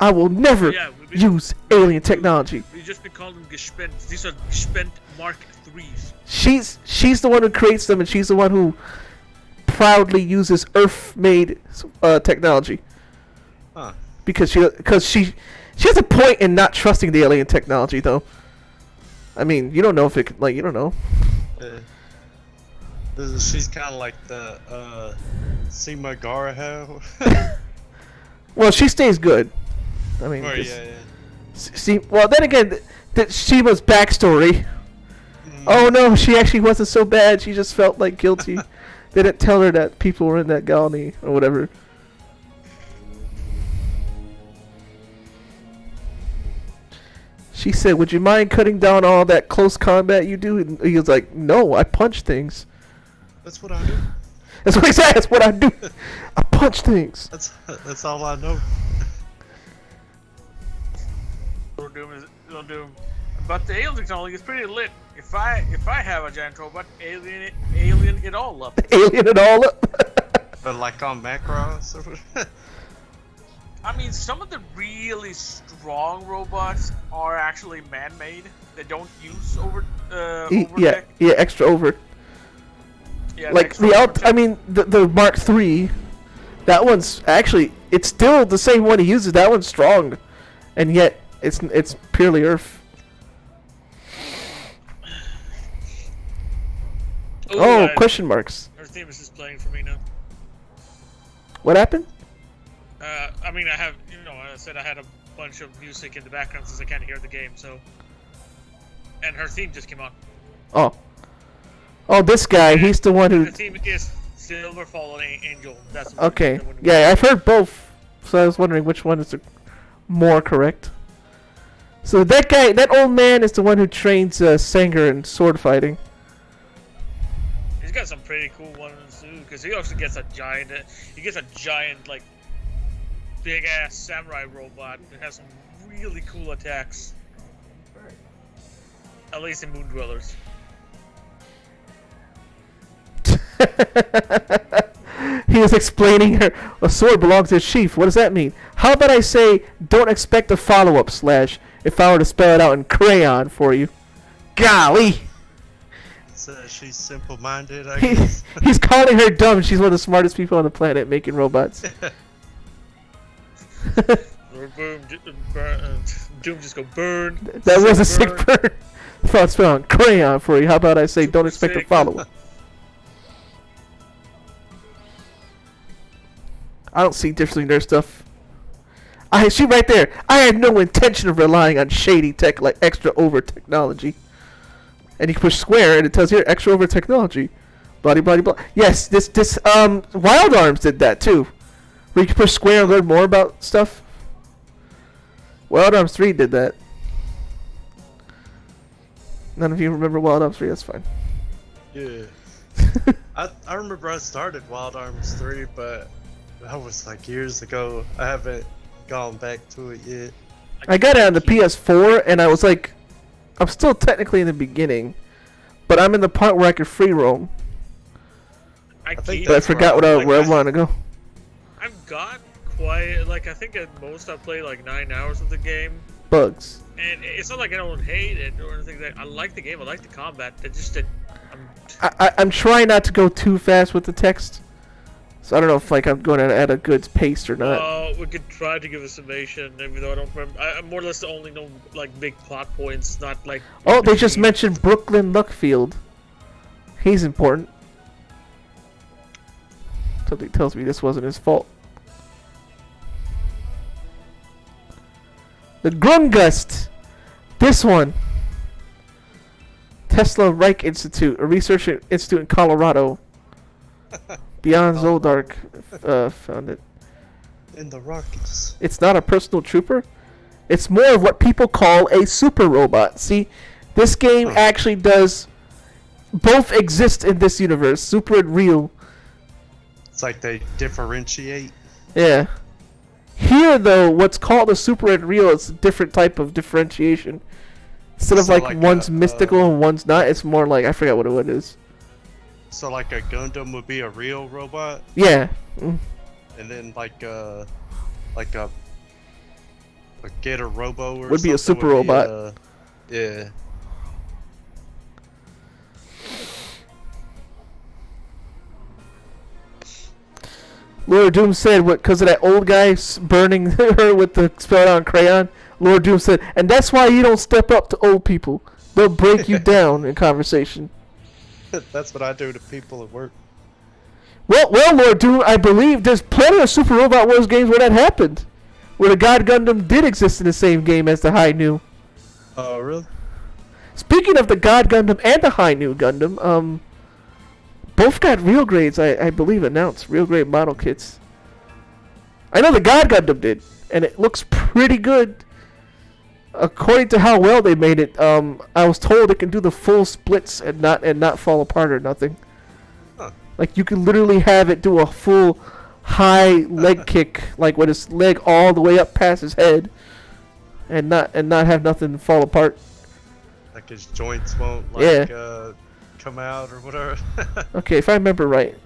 Speaker 1: I will never use alien technology.
Speaker 2: We just been calling them Gespent. These are Gespent Mark IIIs.
Speaker 1: She's the one who creates them, and she's the one who proudly uses Earth-made technology.
Speaker 3: Huh.
Speaker 1: Because she has a point in not trusting the alien technology, though. I mean, you don't know if it could, like, you don't know.
Speaker 3: She's kind of like the Seema Garaho.
Speaker 1: Well, she stays good. I mean, see, well, then again, that Shima's backstory. Oh no, she actually wasn't so bad. She just felt like guilty. They didn't tell her that people were in that colony or whatever. She said, "Would you mind cutting down all that close combat you do?" And he was like, "No, I punch things."
Speaker 3: That's what I do.
Speaker 1: That's what he said. That's what I do. I punch things.
Speaker 3: That's all I know.
Speaker 2: Don't do. But the alien technology is pretty lit. If I have a giant robot, alien it all up.
Speaker 1: Alien it all up.
Speaker 3: But like on Macross.
Speaker 2: I mean, some of the really strong robots are actually man-made. They don't use overtech.
Speaker 1: Yeah, extra over.
Speaker 2: Yeah,
Speaker 1: like the Mark III. That one's actually, it's still the same one he uses. That one's strong, and yet it's purely Earth. Oh, question marks.
Speaker 2: Her theme is just playing for me now.
Speaker 1: What happened?
Speaker 2: I mean, I said I had a bunch of music in the background since I can't hear the game, so. And her theme just came on.
Speaker 1: Oh, this guy, he's the one who.
Speaker 2: The theme is Silver Fallen Angel. That's
Speaker 1: okay. Yeah, I've heard both, so I was wondering which one is the more correct. So that guy, that old man, is the one who trains Sanger in sword fighting.
Speaker 2: He's got some pretty cool ones too, because he also gets a giant. He gets a giant, like, big ass samurai robot that has some really cool attacks. At least in Moon Dwellers.
Speaker 1: He was explaining her. A sword belongs to his chief. What does that mean? How about I say, don't expect a follow-up / if I were to spell it out in crayon for you. Golly!
Speaker 3: She's simple-minded, I guess.
Speaker 1: He's calling her dumb. She's one of the smartest people on the planet making robots.
Speaker 2: Boom, Doom just go burn.
Speaker 1: That was a sick burn. If I spell on crayon for you, how about I say, don't expect a follow-up. I don't see difference between their stuff. She right there. I had no intention of relying on shady tech like extra over technology. and you can push square, and it tells you extra over technology. Blah blah blah. Yes, this Wild Arms did that too, where you can push square and learn more about stuff. Wild Arms 3 did that. None of you remember Wild Arms 3? That's fine.
Speaker 3: Yeah. I remember I started Wild Arms 3, but that was like years ago. I haven't gone back to it yet.
Speaker 1: I got it on the PS4, and I was like, I'm still technically in the beginning, but I'm in the part where I could free roam.
Speaker 3: think
Speaker 1: But I forgot where I wanted to go.
Speaker 2: I've got quite I think at most I've played like 9 hours of the game.
Speaker 1: Bugs.
Speaker 2: And it's not like I don't hate it or anything. I like the game. I like the combat. It just that
Speaker 1: I'm trying not to go too fast with the text, so I don't know if I'm going at a good pace or not.
Speaker 2: we could try to give a summation, even though I don't remember. I more or less only know big plot points, not like.
Speaker 1: Oh, they just mentioned Brooklyn Luckfield. He's important. Something tells me this wasn't his fault. The Grungust. This one. Tesla Reich Institute, a research institute in Colorado. Beyond Zoldark found it.
Speaker 3: In the Rockies.
Speaker 1: It's not a personal trooper. It's more of what people call a super robot. See, this game actually does both exist in this universe, super and real.
Speaker 3: It's like they differentiate.
Speaker 1: Yeah. Here, though, what's called a super and real is a different type of differentiation. Instead of
Speaker 3: So
Speaker 1: one's mystical and one's not, it's more like, I forgot what it is.
Speaker 3: So like a Gundam would be a real robot,
Speaker 1: Yeah.
Speaker 3: and then like a Gator Robo or
Speaker 1: Would be a
Speaker 3: something
Speaker 1: super robot.
Speaker 3: Yeah.
Speaker 1: Laura Doom said, "What? Because of that old guy burning her with the spelled on crayon." Laura Doom said, "And that's why you don't step up to old people. They'll break you down in conversation."
Speaker 3: That's what I do to people at work.
Speaker 1: Well, Lord Doom, I believe there's plenty of Super Robot Wars games where that happened, where the God Gundam did exist in the same game as the High Nu.
Speaker 3: Oh, really?
Speaker 1: Speaking of the God Gundam and the High Nu Gundam, both got real grades, I believe, announced. Real grade model kits. I know the God Gundam did, and it looks pretty good. According to how well they made it, I was told it can do the full splits and not fall apart or nothing.
Speaker 3: Huh.
Speaker 1: Like you can literally have it do a full high leg kick, like with his leg all the way up past his head, and not have nothing fall apart.
Speaker 3: Like his joints won't come out or whatever.
Speaker 1: Okay, if I remember right.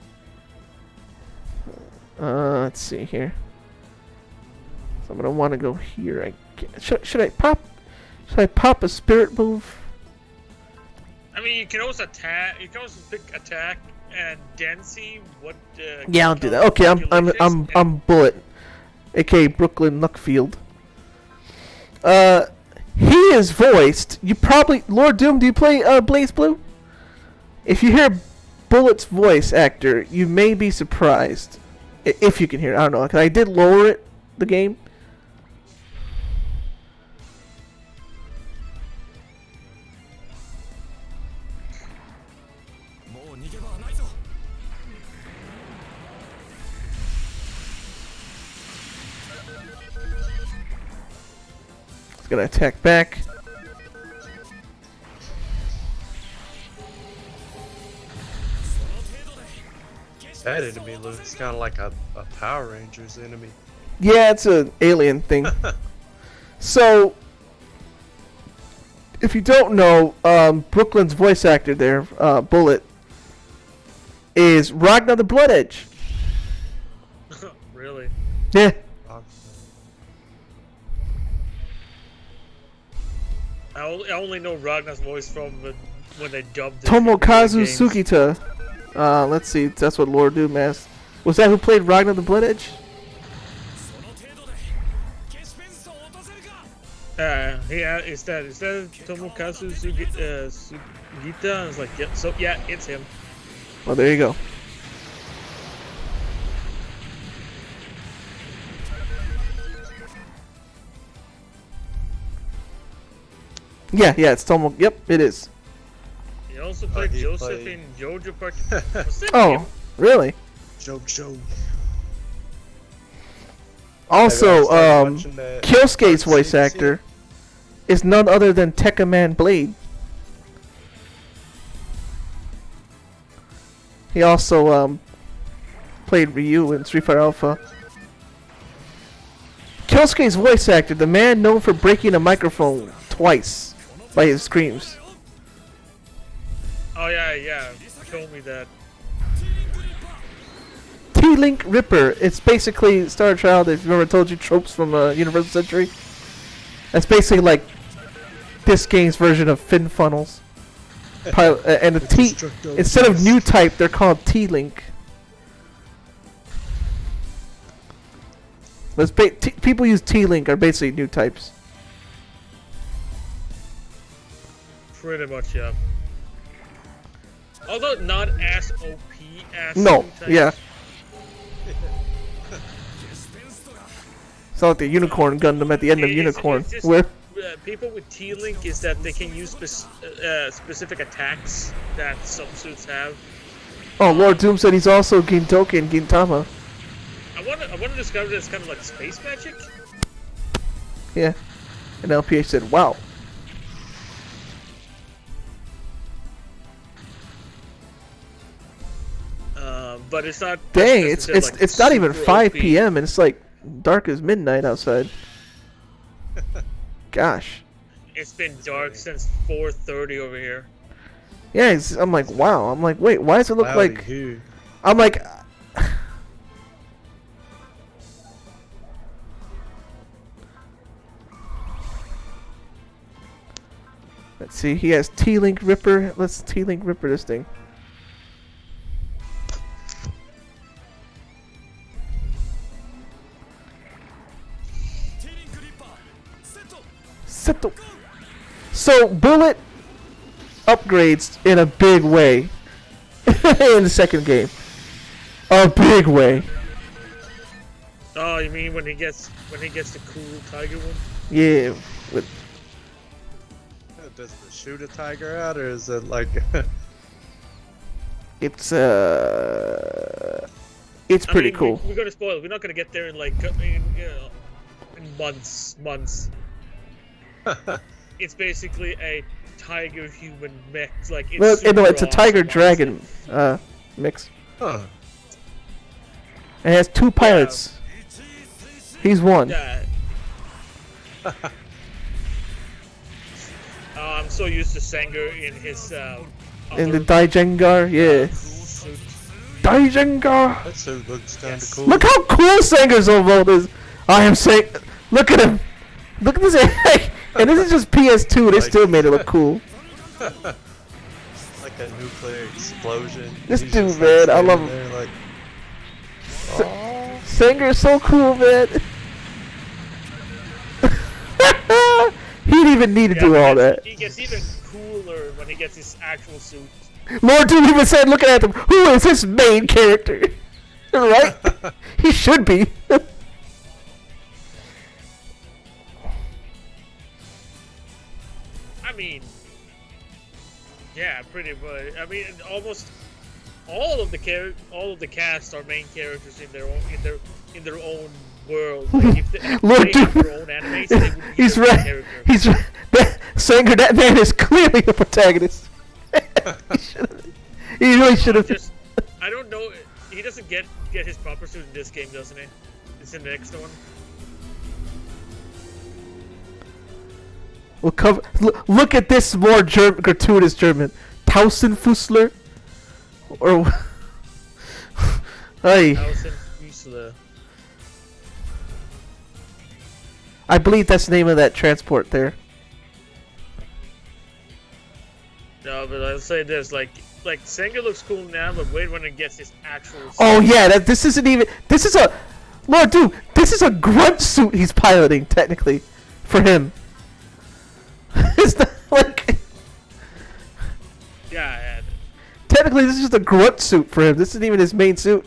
Speaker 1: Let's see here. So I'm gonna want to go here. Should I pop a spirit move?
Speaker 2: I mean, you can also attack. You can also pick attack and then see what.
Speaker 1: Yeah, I'll do that. Okay, I'm Bullet, aka Brooklyn Luckfield. He is voiced. You probably Lord Doom. Do you play Blaze Blue? If you hear Bullet's voice actor, you may be surprised. If you can hear it, I don't know. Cause I did lower it, the game. It's gonna attack back.
Speaker 3: That enemy looks kind of like a Power Rangers enemy.
Speaker 1: Yeah, it's an alien thing. So, if you don't know, Brooklyn's voice actor there, Bullet, is Ragnar the Blood Edge.
Speaker 2: Really?
Speaker 1: Yeah.
Speaker 2: I only know Ragnar's voice from when they dubbed it.
Speaker 1: Tomokazu Sugita. Let's see, that's what Lord Doom asked. Was that who played Ragnar the Blood Edge?
Speaker 2: Yeah, is that Tomokazu Sugita? I was like, yep, so yeah, it's him.
Speaker 1: Well, there you go. Yeah, it's Tomo. Yep, it is.
Speaker 2: also played
Speaker 3: he
Speaker 2: Joseph
Speaker 3: played-
Speaker 2: in Jojo Part. What's that
Speaker 1: Oh,
Speaker 2: game?
Speaker 1: really?
Speaker 3: Joke show.
Speaker 1: Also,
Speaker 3: watching that
Speaker 1: Kyosuke's
Speaker 3: Part
Speaker 1: voice
Speaker 3: 6 yet?
Speaker 1: actor is none other than Tekka Man Blade. He also played Ryu in Street Fighter Alpha. Kyosuke's voice actor, the man known for breaking a microphone twice by his screams.
Speaker 2: Oh yeah, yeah. Told me that.
Speaker 1: T-Link Ripper. It's basically Star Child. If you remember, I told you tropes from Universal Century. That's basically like this game's version of Fin Funnels. And the T, instead of new type, they're called T-Link. People use T-Link are basically new types.
Speaker 2: Pretty much, yeah. Although not as OP as
Speaker 1: No,
Speaker 2: new types.
Speaker 1: yeah. It's not like the Unicorn Gundam at the end of Unicorn.
Speaker 2: It's just,
Speaker 1: Where
Speaker 2: people with T-Link is that they can use specific attacks that some suits have.
Speaker 1: Lord Doom said he's also Gintoki and Gintama.
Speaker 2: I want to discover that it's kind of like space magic.
Speaker 1: Yeah. And LPH said, wow.
Speaker 2: But it's not.
Speaker 1: Dang,
Speaker 2: necessarily,
Speaker 1: it's not even
Speaker 2: super
Speaker 1: 5
Speaker 2: OP.
Speaker 1: p.m. and it's like dark as midnight outside. Gosh.
Speaker 2: It's been dark since 4:30 over here.
Speaker 1: Yeah, I'm like, wow. I'm like, wait, why does it look
Speaker 3: Cloudy
Speaker 1: like...
Speaker 3: here.
Speaker 1: I'm like... Let's see, he has T-Link Ripper. Let's T-Link Ripper this thing. Seto. So, Bullet upgrades in a big way in the second game. A big way.
Speaker 2: Oh, you mean when he gets the cool tiger one?
Speaker 1: Yeah. With
Speaker 3: Does it shoot a tiger out, or is it like?
Speaker 1: it's pretty cool.
Speaker 2: We're gonna spoil it. We're not gonna get there in like in months. It's basically a tiger human mix. Like it's
Speaker 1: Well, no, it's a
Speaker 2: super
Speaker 1: tiger
Speaker 2: awesome,
Speaker 1: dragon mix.
Speaker 3: Huh.
Speaker 1: And it has two pilots. He's one.
Speaker 2: Yeah. I'm so used to Sanger in his
Speaker 1: In the Daijengar, yeah.
Speaker 2: suit.
Speaker 1: Daijengar.
Speaker 3: That suit looks kind of
Speaker 2: Yes.
Speaker 3: cool.
Speaker 1: Look how cool Sanger's Ovolt is. I am saying, look at him. Look at this. And this is just PS2. They still made it look cool.
Speaker 3: Like a nuclear explosion.
Speaker 1: This
Speaker 3: He's
Speaker 1: dude,
Speaker 3: just,
Speaker 1: man, I love
Speaker 3: standing
Speaker 1: him.
Speaker 3: there like,
Speaker 1: Sanger is so cool, man. He didn't even need to do all that.
Speaker 2: He gets even cooler when he gets his actual suit.
Speaker 1: Lord Doom even said, looking at him, who is this main character? Right? He should be.
Speaker 2: I mean, yeah, pretty much. I mean, almost all of the cast are main characters in their own world. Like if they
Speaker 1: Lord
Speaker 2: made
Speaker 1: Doom.
Speaker 2: their own animes, they would be
Speaker 1: He's
Speaker 2: their main
Speaker 1: right.
Speaker 2: character.
Speaker 1: He's right. Sanger, that man is clearly the protagonist. He really should have.
Speaker 2: Just, I don't know. He doesn't get his proper suit in this game, doesn't he? It's in the next one.
Speaker 1: We'll cover. Look at this more gratuitous German. Tausendfüßler? Or. Hey.
Speaker 2: Tausendfüßler.
Speaker 1: I believe that's the name of that transport there.
Speaker 2: No, but I'll say this: like Sanger looks cool now, but wait when it gets his actual.
Speaker 1: Oh yeah, this isn't even. This is a. Lord, dude, this is a grunt suit he's piloting technically, for him. It's not like.
Speaker 2: Yeah.
Speaker 1: Technically, this is just a grunt suit for him. This isn't even his main suit.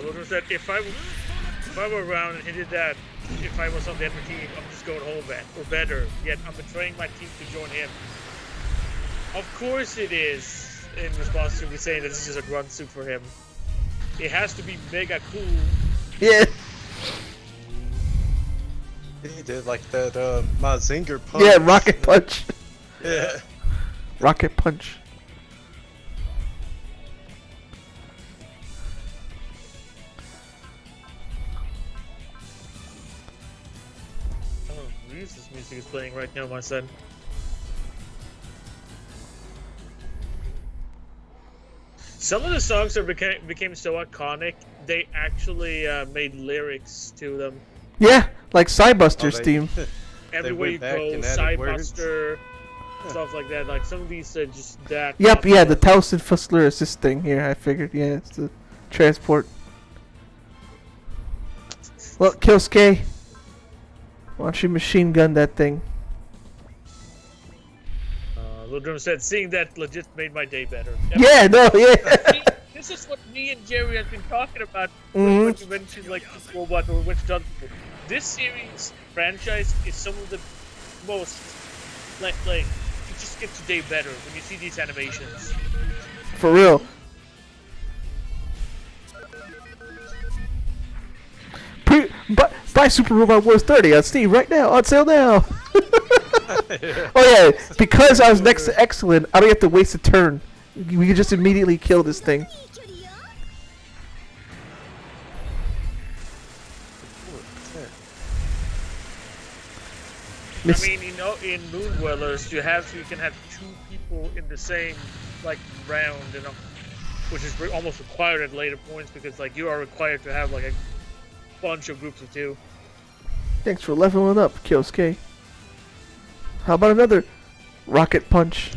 Speaker 2: What was that? if I were around and he did that, if I was on the other team, I'm just going home, man, or better. Yet I'm betraying my team to join him. Of course it is. In response to me saying that this is a grunt suit for him, it has to be mega cool.
Speaker 1: Yeah.
Speaker 3: He did like that Mazinger punch.
Speaker 1: Yeah, rocket punch.
Speaker 3: Yeah.
Speaker 1: Rocket punch.
Speaker 2: Oh, this music is playing right now, my son. Some of the songs that became so iconic, they actually made lyrics to them.
Speaker 1: Yeah, like Cybuster's theme.
Speaker 2: Everywhere you go, Cybuster, stuff like that. Like some of these are just that.
Speaker 1: Yep, yeah, the Towson Fussler assist thing here, I figured. Yeah, it's the transport. Well, Kyosuke, why don't you machine gun that thing?
Speaker 2: Little Drum said, seeing that legit made my day better.
Speaker 1: Yeah, no, yeah.
Speaker 2: See, this is what me and Jerry have been talking about when you mentioned like Robot or Witch Hunt. This series franchise is some of the most like it just gets a day better when you see these animations.
Speaker 1: For real. Buy Super Robot Wars 30 on Steam right now, on sale now. Oh yeah, because I was next to Excellent, I don't have to waste a turn. We can just immediately kill this thing.
Speaker 2: I mean, you know, in Moon Dwellers, you can have two people in the same like round, you know, which is almost required at later points because like you are required to have like a bunch of groups of two.
Speaker 1: Thanks for leveling up, Kyosuke. How about another rocket punch?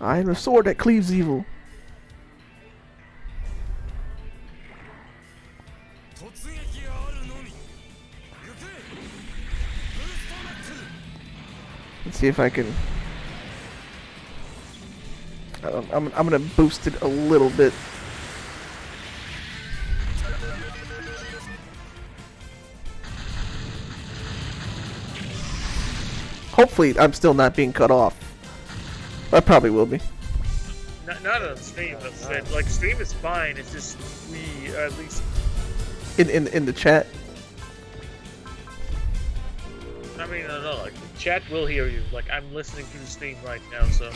Speaker 1: I am a sword that cleaves evil. Let's see if I can. I'm gonna boost it a little bit. Hopefully, I'm still not being cut off. I probably will be.
Speaker 2: Not on stream. Like stream is fine. It's just we at least
Speaker 1: in the chat.
Speaker 2: I mean, no, like chat will hear you. Like I'm listening to the stream right now, so.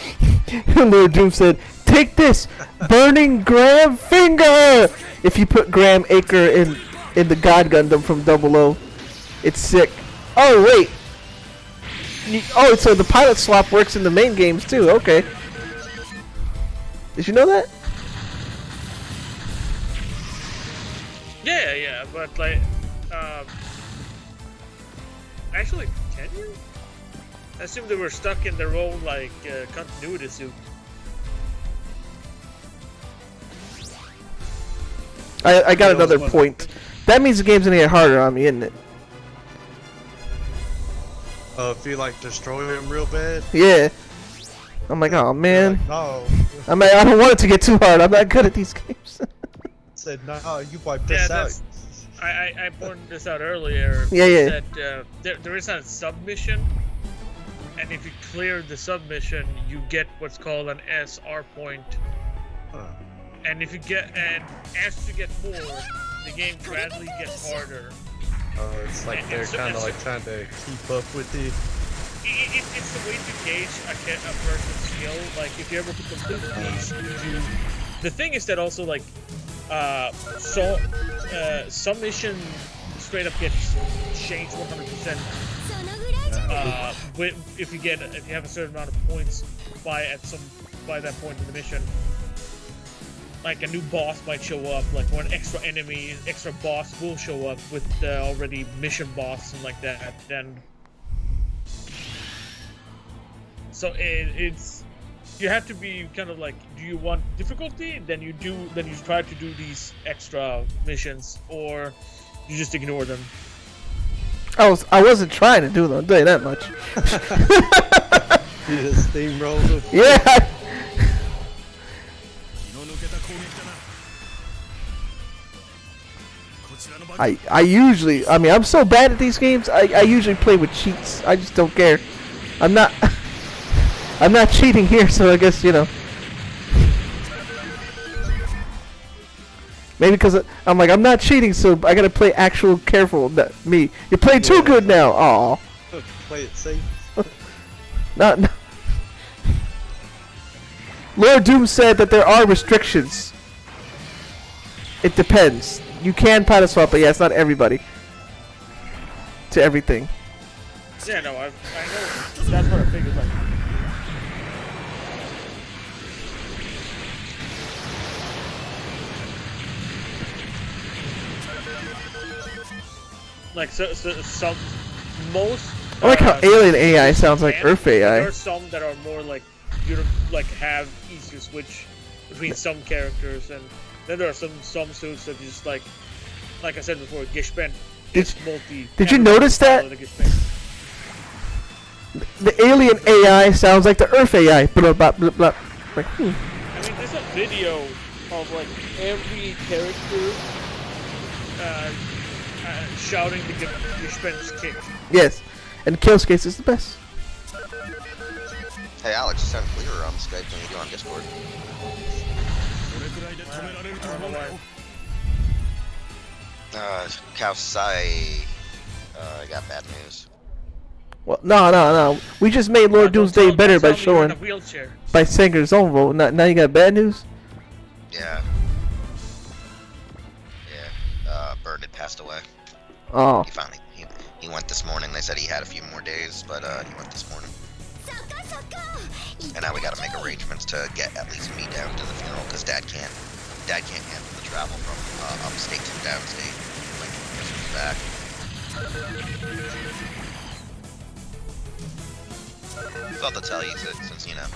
Speaker 1: Lord Doom said, "Take this, burning Graham finger." If you put Graham Acre in the God Gundam from Double O, it's sick. Oh wait. Oh, so the pilot swap works in the main games too. Okay. Did you know that?
Speaker 2: Yeah, but like, actually, can you? I assume they were stuck in their own like continuity suit.
Speaker 1: I got another point. That means the game's gonna get harder on me, isn't it?
Speaker 3: If you like destroy him real bad.
Speaker 1: Yeah. I'm like, oh man.
Speaker 3: Like, no.
Speaker 1: I'm like, I don't want it to get too hard. I'm not good at these games.
Speaker 3: Said no, you wipe this out.
Speaker 2: I pointed this out earlier.
Speaker 1: Yeah.
Speaker 2: That there is a submission, and if you clear the submission, you get what's called an SR point. And if you as you get more, the game gradually gets harder.
Speaker 3: It's like they're kind of like trying to keep up with you.
Speaker 2: It's the way to gauge a person's skill. Like if you're able to complete these, the thing is that also like, some mission straight up gets changed 100%. If you have a certain amount of points by that point in the mission. Like a new boss might show up, like one extra boss will show up with the already mission boss and like that. Then, so it's you have to be kind of like, do you want difficulty? Then you try to do these extra missions, or you just ignore them.
Speaker 1: I wasn't trying to do them. I'll tell you that much.
Speaker 3: You just steamrolled them.
Speaker 1: Yeah. I usually, I mean, I'm so bad at these games. I usually play with cheats. I just don't care. I'm not I'm not cheating here, so I guess, you know. Maybe because I'm like, I'm not cheating, so I gotta play actual careful. Me, you're playing too good now. Aw.
Speaker 3: Play it safe.
Speaker 1: Not. Lord Doom said that there are restrictions. It depends. You can pattern swap, but yeah, it's not everybody. To everything.
Speaker 2: Yeah, no, I know. That's what I figured. Like some most.
Speaker 1: I like how alien AI sounds like Earth AI.
Speaker 2: There are some that are more like you don't like have easy to switch between some characters, and then there are some suits that just like I said before, Gishben.
Speaker 1: Did you notice that? The alien AI sounds like the Earth AI. Blah, blah, blah, blah. Like,
Speaker 2: I mean, there's a video of like every character shouting the Gishben's kick.
Speaker 1: Yes, and Killscape is the best.
Speaker 4: Hey Alex, you sound clearer on Skype than you do on Discord. Kausai, I got bad news.
Speaker 1: Well, no. We just made Lord Doom's Day better by showing, by saying his own vote. Now you got bad news?
Speaker 4: Yeah. Bird had passed away.
Speaker 1: Oh.
Speaker 4: He went this morning. They said he had a few more days, but he went this morning. And now we gotta make arrangements to get at least me down to the funeral, because Dad can't handle the travel from upstate to downstate. Like, he's back. Thought to tell you since you know.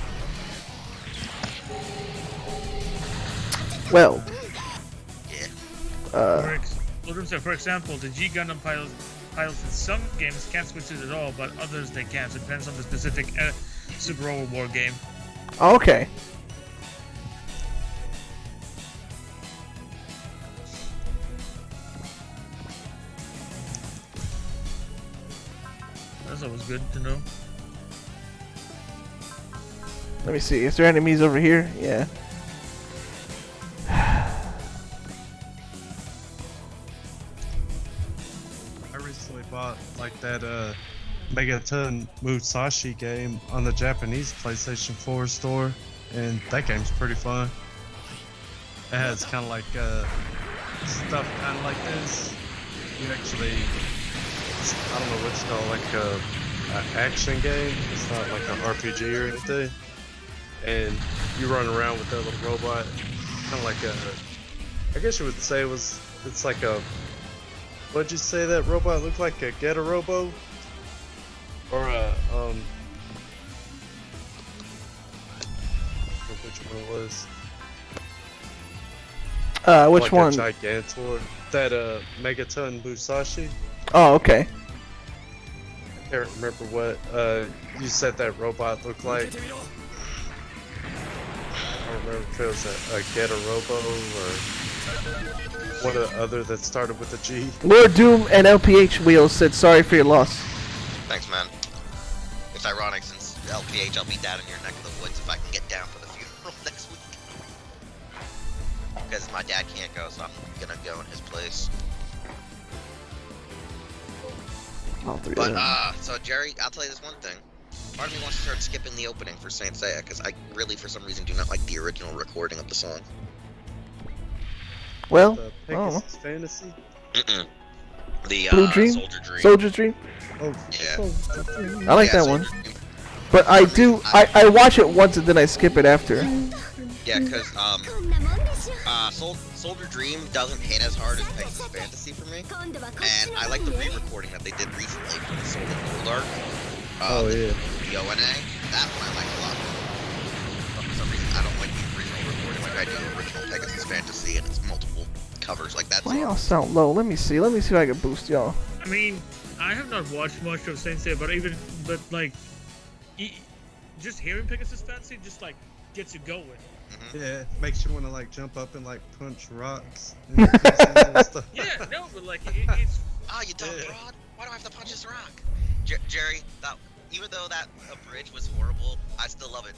Speaker 1: Well.
Speaker 4: Yeah.
Speaker 2: For example, the G Gundam pilots in some games can't switch it at all, but others they can. So it depends on the specific Super Overboard game.
Speaker 1: Okay.
Speaker 2: That's always good to know.
Speaker 1: Let me see. Is there enemies over here? Yeah.
Speaker 3: I recently bought like that Megaton Musashi game on the Japanese PlayStation 4 store, and that game's pretty fun. It has kind of like stuff kind of like this. You actually, I don't know what's called, like an action game. It's not like an RPG or anything. And you run around with that little robot, kind of like a, I guess you would say it's like a, what'd you say that robot looked like? A Geta Robo? Or a, which one it was?
Speaker 1: Which
Speaker 3: like
Speaker 1: one?
Speaker 3: A Gigantor. That Megaton Musashi.
Speaker 1: Oh, okay.
Speaker 3: I can't remember what you said that robot looked like. I don't remember if it was a Geta Robo or one of the other that started with a G.
Speaker 1: Lord Doom and LPH Wheels said sorry for your loss.
Speaker 4: Thanks, man. It's ironic since LPH, I'll be down in your neck of the woods if I can get down for the funeral next week. Because my dad can't go, so I'm gonna go in his place.
Speaker 1: All three
Speaker 4: But,
Speaker 1: of them.
Speaker 4: so Jerry, I'll tell you this one thing. Part of me wants to start skipping the opening for Saint Seiya, because I really, for some reason, do not like the original recording of the song.
Speaker 1: Well,
Speaker 3: The
Speaker 1: I don't know.
Speaker 3: Pegasus Fantasy.
Speaker 4: The,
Speaker 1: Blue Dream?
Speaker 4: Soldier Dream.
Speaker 1: Soldier's Dream?
Speaker 3: Oh,
Speaker 4: Yeah.
Speaker 1: I like
Speaker 4: Yeah,
Speaker 1: that one.
Speaker 4: Soldier Dream.
Speaker 1: But I do, I watch it once and then I skip it after.
Speaker 4: Yeah, because, Soldier Dream doesn't hit as hard as Pegasus Fantasy for me. And I like the re-recording that they did recently for the Soul and Gold arc.
Speaker 3: Oh, yeah.
Speaker 4: The ONA. That one I like a lot. But for some reason, I don't like the original recording like I do original Pegasus Fantasy, and it's multiple covers like that.
Speaker 1: Why y'all sound low? Let me see if I can boost y'all.
Speaker 2: I mean, I have not watched much of Saint Seiya, but like, just hearing Pegasus Fantasy just like gets you going.
Speaker 3: Yeah, makes you want to like jump up and like punch rocks. And stuff.
Speaker 2: Yeah, no, like it's.
Speaker 4: Oh, you dumb broad! Why do I have to punch this rock? Jerry, even though that bridge was horrible, I still love it.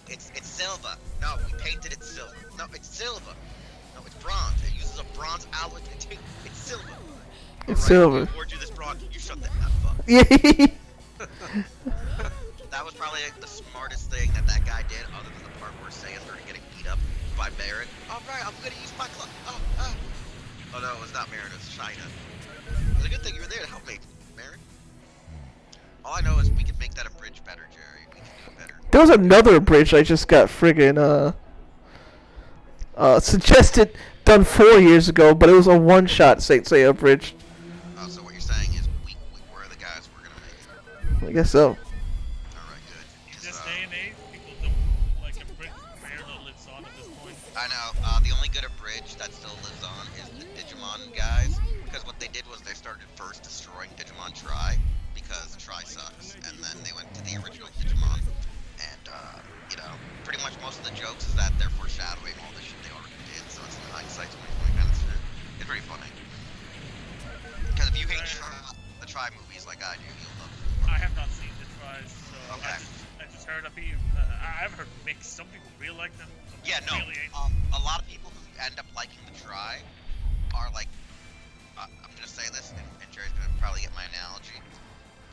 Speaker 4: It's silver. No, we painted it silver. No, it's silver. No, it's bronze. It uses a bronze alloy to take. It's silver.
Speaker 1: It's silver.
Speaker 4: We award you this bronze. You shut the F up.
Speaker 1: Yeah.
Speaker 4: That was probably like, the smartest thing that guy did, other than the part where Seiya started getting beat up by Barret. All right, I'm gonna use my club. Oh no, it was not Marin. It was China. It was a good thing you were there to help me, Marin. All I know is we can make that a bridge better, Jerry. We can do it better.
Speaker 1: There was another bridge I just got friggin' suggested done 4 years ago, but it was a one-shot Saint Seiya bridge.
Speaker 4: Oh, so what you're saying is we're the guys we're gonna make it.
Speaker 1: I guess so.
Speaker 4: All right, good.
Speaker 2: In
Speaker 4: 'Cause,
Speaker 2: this day and age, people don't like a bridge barely lives on at this point.
Speaker 4: I know. The only good bridge that still lives on is the Digimon guys, because what they did was they started first destroying Digimon Tri, because Tri sucks, and then they went to the original Digimon, and pretty much most of the jokes is that they're foreshadowing all the shit they already did, so it's in hindsight 2020 kind of shit. It's pretty funny. Because if you hate the Tri movies like I do, you'll love it.
Speaker 2: I have not seen the tries, so
Speaker 4: Okay.
Speaker 2: I just heard I've heard mixed. Some people really like them. Some
Speaker 4: Yeah,
Speaker 2: people
Speaker 4: no.
Speaker 2: really hate
Speaker 4: A lot of people who end up liking the Tri are like, I'm gonna say this, and Jerry's gonna probably get my analogy.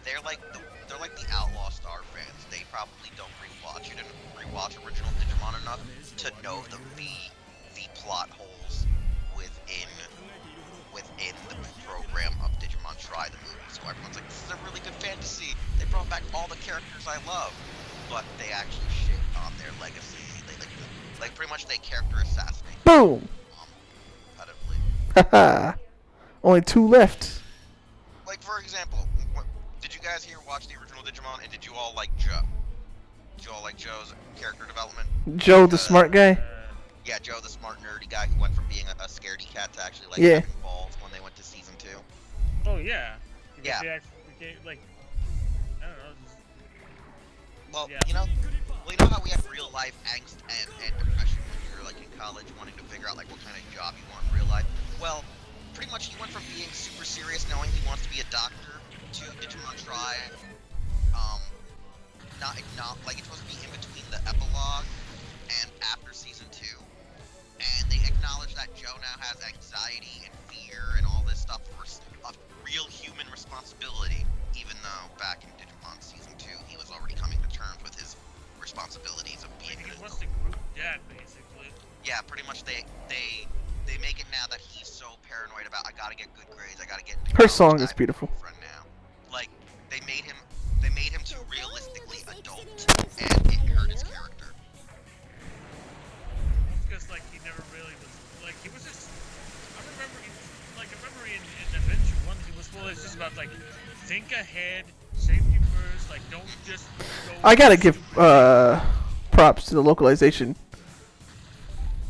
Speaker 4: They're like the Outlaw Star fans. They probably don't rewatch it and rewatch original Digimon enough to know the plot holes within the program of Digimon Tri, the movie. So everyone's like, this is a really good fantasy. They brought back all the characters I love, but they actually shit on their legacy. They like pretty much they character assassinate.
Speaker 1: Boom!
Speaker 4: Repetitively.
Speaker 1: Haha. Only 2 left.
Speaker 4: Like for example, did you guys here watch the original Digimon, and did you all like Joe? Did you all like Joe's character development?
Speaker 1: Joe, the smart guy.
Speaker 4: Yeah, Joe, the smart nerdy guy who went from being a scaredy cat to actually like
Speaker 1: Yeah.
Speaker 4: having balls when they went to season 2.
Speaker 2: Oh yeah. Because
Speaker 4: Yeah.
Speaker 2: they actually became, like, I don't know. Just,
Speaker 4: Well,
Speaker 2: Yeah.
Speaker 4: you know how we have real life angst and depression when you're like in college wanting to figure out like what kind of job you want in real life? Well, pretty much he went from being super serious knowing he wants to be a doctor to Digimon Tri, not like it's supposed to be in between the epilogue and after season 2. And they acknowledge that Joe now has anxiety and fear and all this stuff of real human responsibility, even though back in Digimon season 2 he was already coming to terms with his responsibilities of being
Speaker 2: he
Speaker 4: an
Speaker 2: wants
Speaker 4: adult.
Speaker 2: the group dad, basically.
Speaker 4: Yeah, pretty much they make it now that he's so paranoid about I gotta get good grades, I gotta get into
Speaker 1: Her
Speaker 4: college,
Speaker 1: song
Speaker 4: I
Speaker 1: is
Speaker 4: have a
Speaker 1: beautiful.
Speaker 4: girlfriend now. Like they made him too realistically adult, and it hurt his character.
Speaker 2: Because like he never really was like he was just. I remember in Adventure 1 he was just about like think ahead, safety first, like don't just go.
Speaker 1: I gotta give props to the localization.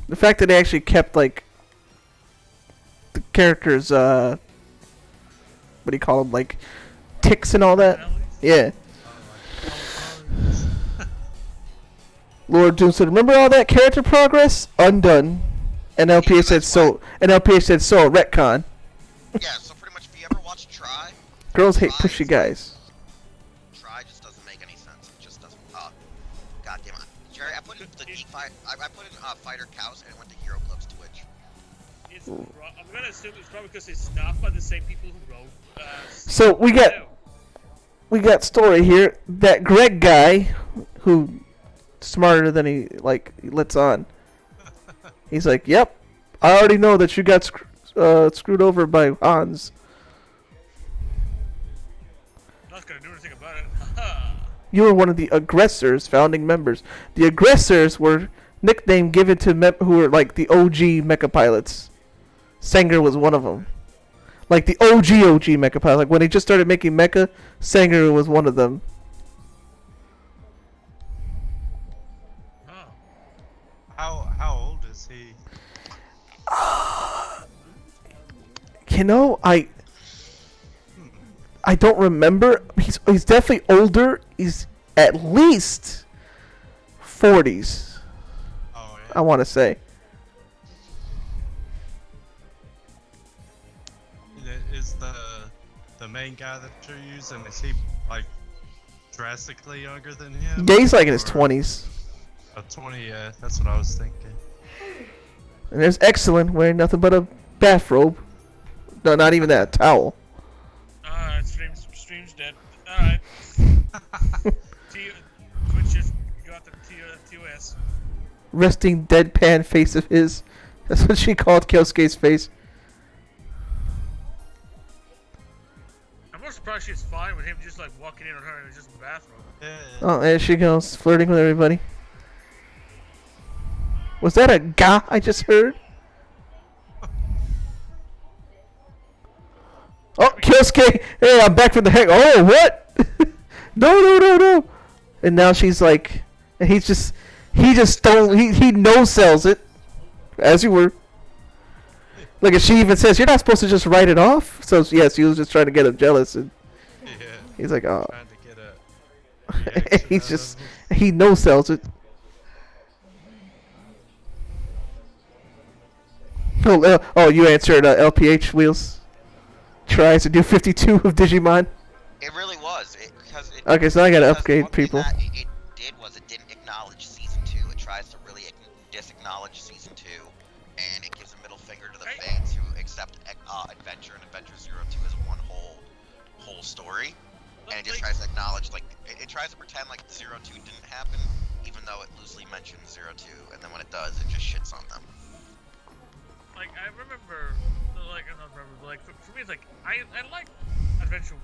Speaker 1: The fact that they actually kept like the characters, what do you call them, like ticks and all that. Yeah. Lord Doom said, "Remember all that character progress? Undone." And LPA said so. And LPA said so. Retcon.
Speaker 4: Yeah, so pretty much if you ever watch Try,
Speaker 1: Girls hate pushy guys.
Speaker 4: Try just doesn't make any sense. It just doesn't. God damn it, Jerry, I put in the geek fight. I put in Fighter Cows and it went to Hero Club's Twitch.
Speaker 2: I'm gonna assume it's probably because it's not by the same people who wrote.
Speaker 1: So we got story here. That Greg guy, who smarter than he lets on. He's like, "Yep, I already know that you got screwed over by Hans.
Speaker 2: Not gonna do anything about it."
Speaker 1: You were one of the aggressors, founding members. The aggressors were nickname given to who were like the OG mecha pilots. Sanger was one of them. Like the OG mecha pilot. Like when they just started making mecha, Sanger was one of them.
Speaker 3: How old is he?
Speaker 1: You know, I don't remember. He's definitely older. He's at least 40s.
Speaker 3: Oh, yeah.
Speaker 1: I want to say.
Speaker 3: is the main guy that you're using? Is he like drastically younger than him?
Speaker 1: Yeah, he's like in his
Speaker 3: Or-
Speaker 1: 20s.
Speaker 3: 20, yeah, that's what I was thinking.
Speaker 1: And there's Excellent wearing nothing but a bathrobe. No, not even that, a towel.
Speaker 2: Alright, stream's dead. Alright. Twitch just got the TOS.
Speaker 1: Resting deadpan face of his. That's what she called Kyosuke's face.
Speaker 2: I'm more surprised she's fine with him just like walking in on her in just a bathroom.
Speaker 3: Yeah.
Speaker 1: Oh, there she goes, flirting with everybody. Was that a ga I just heard? Oh, Kyosuke! Hey, I'm back from the heck. Oh, what? No. And now she's like, and he just no sells it, as you were. Look, and she even says, "You're not supposed to just write it off." So yes, he was just trying to get him jealous, and
Speaker 3: Yeah.
Speaker 1: he's like, "Oh."
Speaker 3: Trying to get a reaction
Speaker 1: He's
Speaker 3: out
Speaker 1: just
Speaker 3: of
Speaker 1: he no sells it. Oh, you answered LPH Wheels. Tries to do 52 of Digimon.
Speaker 4: It really was. Because it,
Speaker 1: Okay, so I gotta
Speaker 4: because
Speaker 1: upgrade
Speaker 4: one thing
Speaker 1: people.
Speaker 4: that it did was it didn't acknowledge Season 2. It tries to really disacknowledge Season 2. And it gives a middle finger to the fans who accept Adventure and Adventure Zero 2 as one whole story. And it just tries to acknowledge, like, it tries to pretend like Zero 2 didn't happen, even though it loosely mentions Zero 2. And then when it does, it just shits on them.
Speaker 2: Like I remember, like I don't remember, like for me, it's like I like Adventure,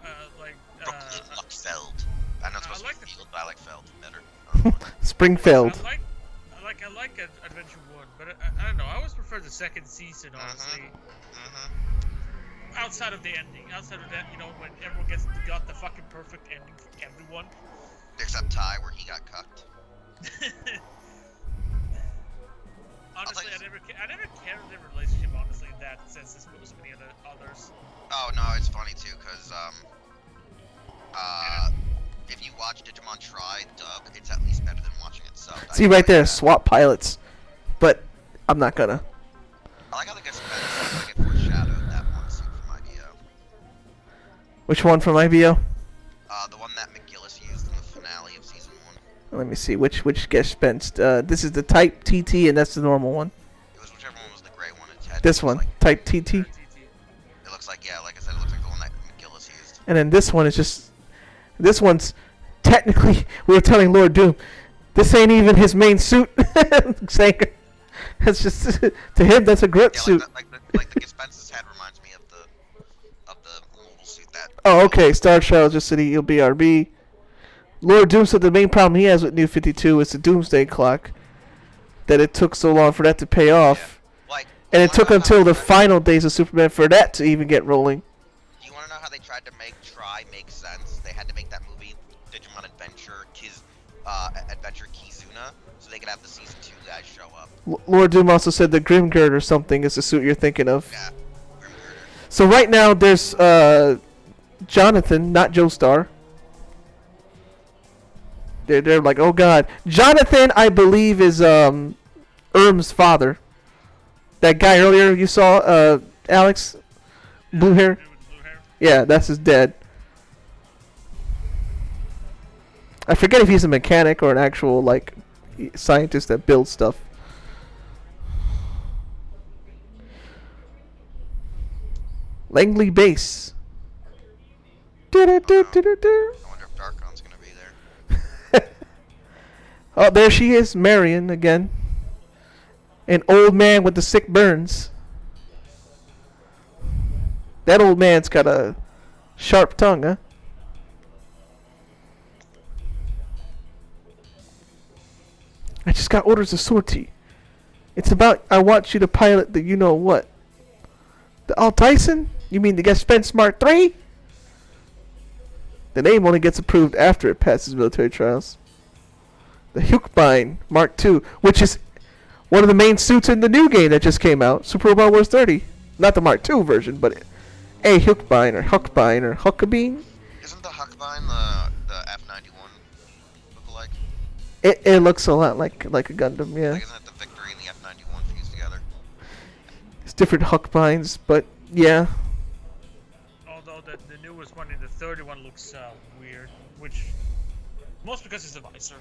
Speaker 4: Brooklyn Luxfeld. I know it's supposed
Speaker 2: I like
Speaker 4: to be
Speaker 2: the-
Speaker 4: Field, but I like Feld better.
Speaker 1: Springfield.
Speaker 2: I like Adventure 1, but I don't know. I always prefer the second season, honestly. Outside of the ending, outside of that, when everyone got the fucking perfect ending for everyone.
Speaker 4: Except Ty, where he got cucked.
Speaker 2: Honestly, I never cared their relationship, honestly, in that sense, as opposed to many others.
Speaker 4: Oh no, it's funny too, cause if you watch Digimon Try dub, it's at least better than watching it sub.
Speaker 1: See right there, swap pilots. But I'm not gonna.
Speaker 4: I like how they get spent, like it foreshadowed that one scene from IBO.
Speaker 1: Which one from IBO?
Speaker 4: The one that McGillis used in the finale of season 1.
Speaker 1: Let me see which gets spent. This is the Type TT, and that's the normal one.
Speaker 4: It was whichever one was the gray one. It had,
Speaker 1: This
Speaker 4: it was
Speaker 1: one,
Speaker 4: like,
Speaker 1: Type TT.
Speaker 2: TT.
Speaker 4: it looks like, yeah, like I said, it looks like the one that McGillis used.
Speaker 1: And then this one is just. This one's technically. We were telling Lord Doom, this ain't even his main suit. Saying, that's just to him. That's a grunt
Speaker 4: Yeah,
Speaker 1: suit.
Speaker 4: like the Gespensis head reminds me of the mobile suit that.
Speaker 1: Oh, okay. Star Child just said he'll BRB. Lord Doom said the main problem he has with New 52 is the Doomsday Clock. That it took so long for that to pay off.
Speaker 4: Yeah. Like,
Speaker 1: And
Speaker 4: you
Speaker 1: it took
Speaker 4: wanna know
Speaker 1: until
Speaker 4: how
Speaker 1: the
Speaker 4: they tried-
Speaker 1: final days of Superman for that to even get rolling.
Speaker 4: You want to know how they tried to make Try make sense? They had to make that movie Digimon Adventure Adventure Kizuna, so they could have the season 2 guys show up.
Speaker 1: Lord Doom also said the Grimgird or something is the suit you're thinking of.
Speaker 4: Yeah, Grimgirder.
Speaker 1: So right now there's Jonathan, not Joestar. They're like, oh god, Jonathan, I believe is Erm's father. That guy earlier you saw, Alex, blue hair.
Speaker 2: Dude with blue hair.
Speaker 1: Yeah, that's his dad. I forget if he's a mechanic or an actual like scientist that builds stuff. Langley Base.
Speaker 4: I wonder if Darkon's gonna be there.
Speaker 1: Oh, there she is, Marion again. An old man with the sick burns. That old man's got a sharp tongue, huh? I just got orders of sortie. It's about I want you to pilot the you know what. The Alt Tyson? You mean the Gespen Smart 3? The name only gets approved after it passes military trials. The Hukbine Mark II, which is one of the main suits in the new game that just came out, Super Robot Wars 30. Not the Mark II version, but a Hukbine or Huckabine.
Speaker 4: Isn't the Huckbine the F91 lookalike?
Speaker 1: It looks a lot like a Gundam, yeah.
Speaker 4: Like, isn't it the Victory and the F91 fused together?
Speaker 1: It's different Huckbines, but yeah.
Speaker 2: newest one in the 31 looks weird, which most because it's a visor.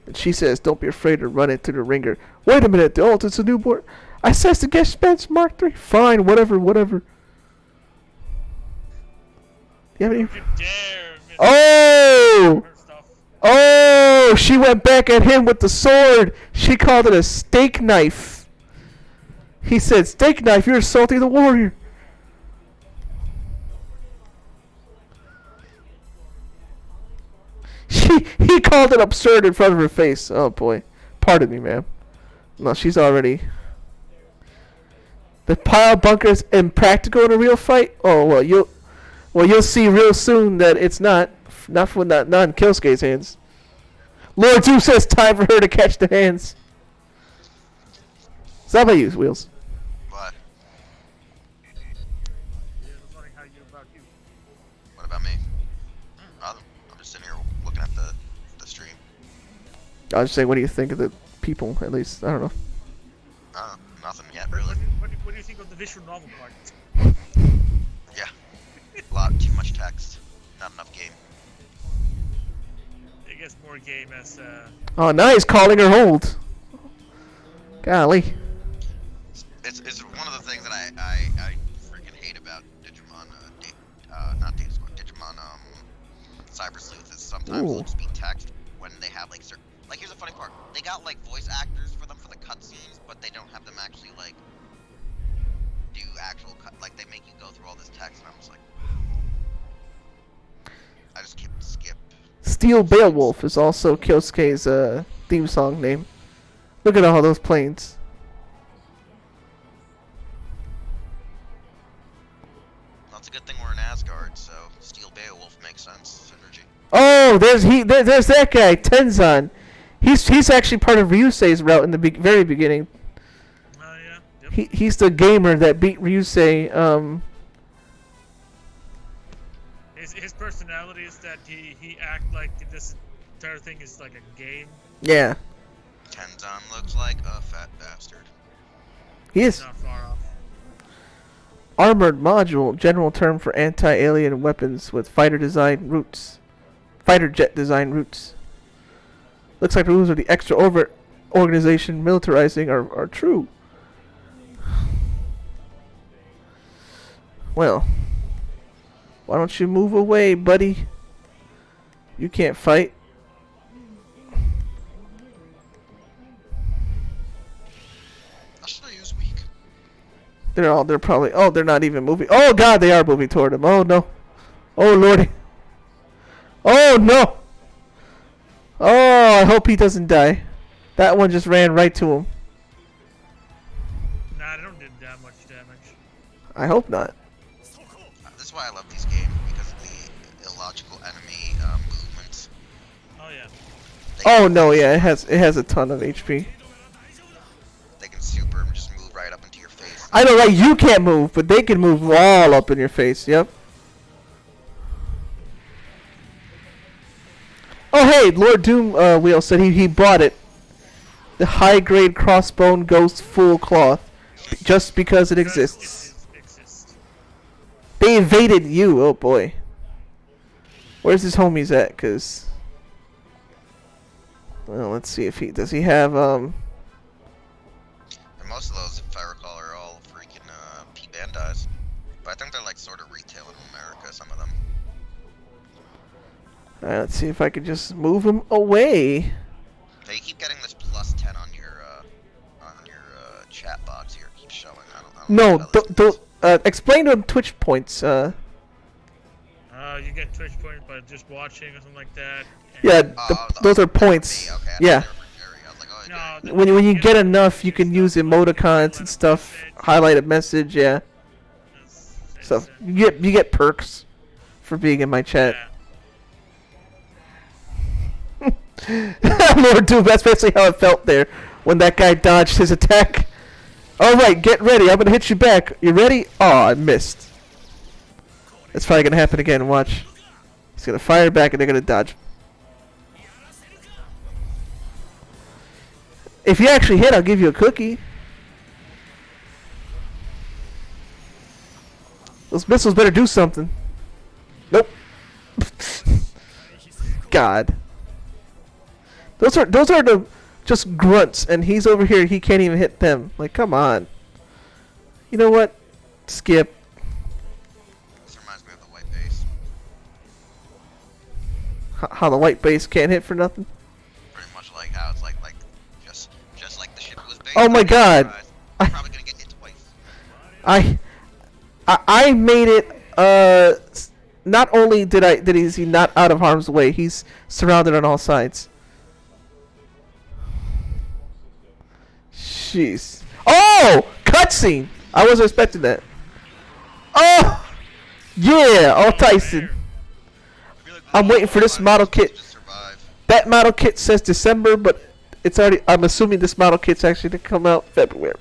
Speaker 1: And she says, "Don't be afraid to run into the ringer." Wait a minute, the ult, it's a newborn. I says to get Spence Mark 3. Fine, whatever. Do you have any?
Speaker 2: You dare miss
Speaker 1: Oh!
Speaker 2: her stuff.
Speaker 1: Oh! She went back at him with the sword. She called it a steak knife. He said, "Steak knife, you're assaulting the warrior." He called it absurd in front of her face. Oh boy. Pardon me, ma'am. No, she's already. The pile bunker is impractical in a real fight? Oh well, you'll see real soon that it's not in Killscade's hands. Lord Zeus says time for her to catch the hands. Is that about you, Wheels?
Speaker 4: What?
Speaker 2: Yeah, I was wondering how about you.
Speaker 4: What about me? Nothing. I'm just sitting here looking at the stream.
Speaker 1: I was just saying, what do you think of the people? At least I don't know.
Speaker 4: Nothing yet, really.
Speaker 2: What do you think of the visual novel part?
Speaker 4: Yeah. A lot, too much text. Not enough game.
Speaker 2: I guess more game as
Speaker 1: Oh, now he's calling her old. Golly.
Speaker 4: It's one of the things that I freaking hate about Digimon, not Digimon, Cyber Sleuth is sometimes
Speaker 1: Ooh.
Speaker 4: they'll just be text when they have like certain, like here's the funny part, they got like voice actors for them for the cutscenes, but they don't have them actually like do actual cut, like they make you go through all this text and I'm just like, wow. I just skip.
Speaker 1: Steel Beowulf is also Kyosuke's theme song name. Look at all those planes.
Speaker 4: Well, it's a good thing we're in Asgard, so Steel Beowulf makes sense. Synergy.
Speaker 1: Oh, there's that guy, Tenzan. He's actually part of Ryusei's route in the very beginning.
Speaker 2: yeah. Yep.
Speaker 1: He's the gamer that beat Ryusei.
Speaker 2: His personality is that he act like this entire thing is like a game.
Speaker 1: Yeah,
Speaker 4: Tenzan looks like a fat bastard.
Speaker 1: he is.
Speaker 2: Not far off.
Speaker 1: Armored module, general term for anti-alien weapons with fighter jet design roots. Looks like the rules of the extra overt organization militarizing are true. Well, why don't you move away, buddy? You can't fight.
Speaker 4: Ashina is weak.
Speaker 1: They're probably, oh, they're not even moving. Oh god, they are moving toward him. Oh no. Oh lordy. Oh no. Oh, I hope he doesn't die. That one just ran right to him.
Speaker 2: Nah, they don't do that much damage.
Speaker 1: I hope not.
Speaker 4: This is why I love these games, because of the illogical enemy movements.
Speaker 2: Oh yeah.
Speaker 1: Oh no, yeah, it has a ton of HP.
Speaker 4: They can super just move right up into your face.
Speaker 1: I know, right? You can't move, but they can move all up in your face. Yep. Oh hey, Lord Doom Wheel said he bought it. The high grade crossbone ghost full cloth, just because it exists.
Speaker 2: It exists.
Speaker 1: They invaded you. Oh boy. Where's his homies at? Cause, well, let's see if does he have
Speaker 4: And most of those, if I recall, are all freaking P Bandais. But I think they're like sort of retail in America, some of them.
Speaker 1: Alright, let's see if I can just move him away.
Speaker 4: Now you keep getting this plus 10 on your chat box here. It keeps showing. I don't
Speaker 1: No,
Speaker 4: know how this is.
Speaker 1: explain to him Twitch points.
Speaker 2: You get Twitch points by just watching or something like that. And
Speaker 1: Yeah, those are points.
Speaker 4: Okay, I thought
Speaker 1: Yeah.
Speaker 4: they were for Jerry. I was like, oh,
Speaker 2: No,
Speaker 4: okay.
Speaker 1: When you get enough, you can use emoticons and stuff. Highlight a message, yeah. So you get perks for being in my chat. Lord Doom, that's basically how it felt there when that guy dodged his attack. Alright, get ready. I'm gonna hit you back. You ready? Oh, I missed. It's probably gonna happen again. Watch. He's gonna fire back and they're gonna dodge. If you actually hit, I'll give you a cookie. Those missiles better do something. Nope. God. Those are the just grunts, and he's over here. He can't even hit them. Like, come on. You know what? Skip.
Speaker 4: This reminds me of the white base.
Speaker 1: How the white base can't hit for nothing.
Speaker 4: Pretty much like how it's like just like the ship was based.
Speaker 1: Oh my God.
Speaker 4: I'm probably gonna get hit twice.
Speaker 1: I made it. Not only is he not out of harm's way, he's surrounded on all sides. Jeez. Oh, cutscene. I wasn't expecting that. Oh, yeah. Oh, Tyson. I'm waiting for this model kit. That model kit says December, but it's already. I'm assuming this model kit's actually to come out February.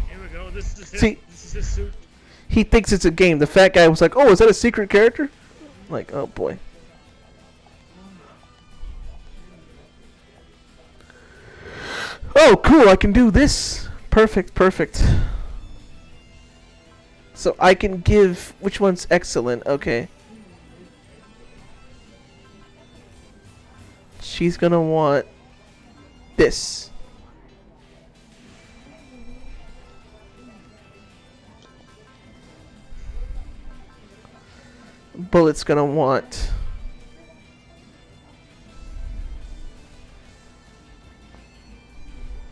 Speaker 2: Here we go. This is
Speaker 1: See,
Speaker 2: his suit.
Speaker 1: he thinks it's a game. The fat guy was like, "Oh, is that a secret character?" I'm like, oh boy. Oh, cool! I can do this. Perfect, perfect. So I can give. Which one's excellent? Okay. She's gonna want this. Bullet's gonna want.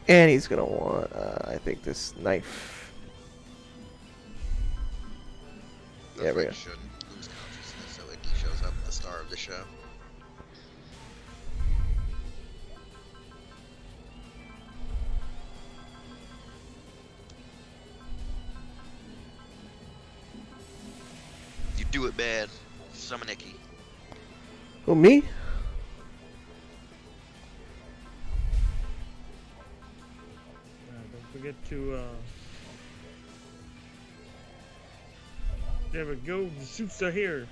Speaker 1: And he's gonna want, I think, this knife. Yeah, we go.
Speaker 4: Shouldn't lose consciousness, so Indy shows up the star of the show. You do it bad. Summon Icky.
Speaker 1: Who, me?
Speaker 2: Don't forget to. There we go. The suits are here.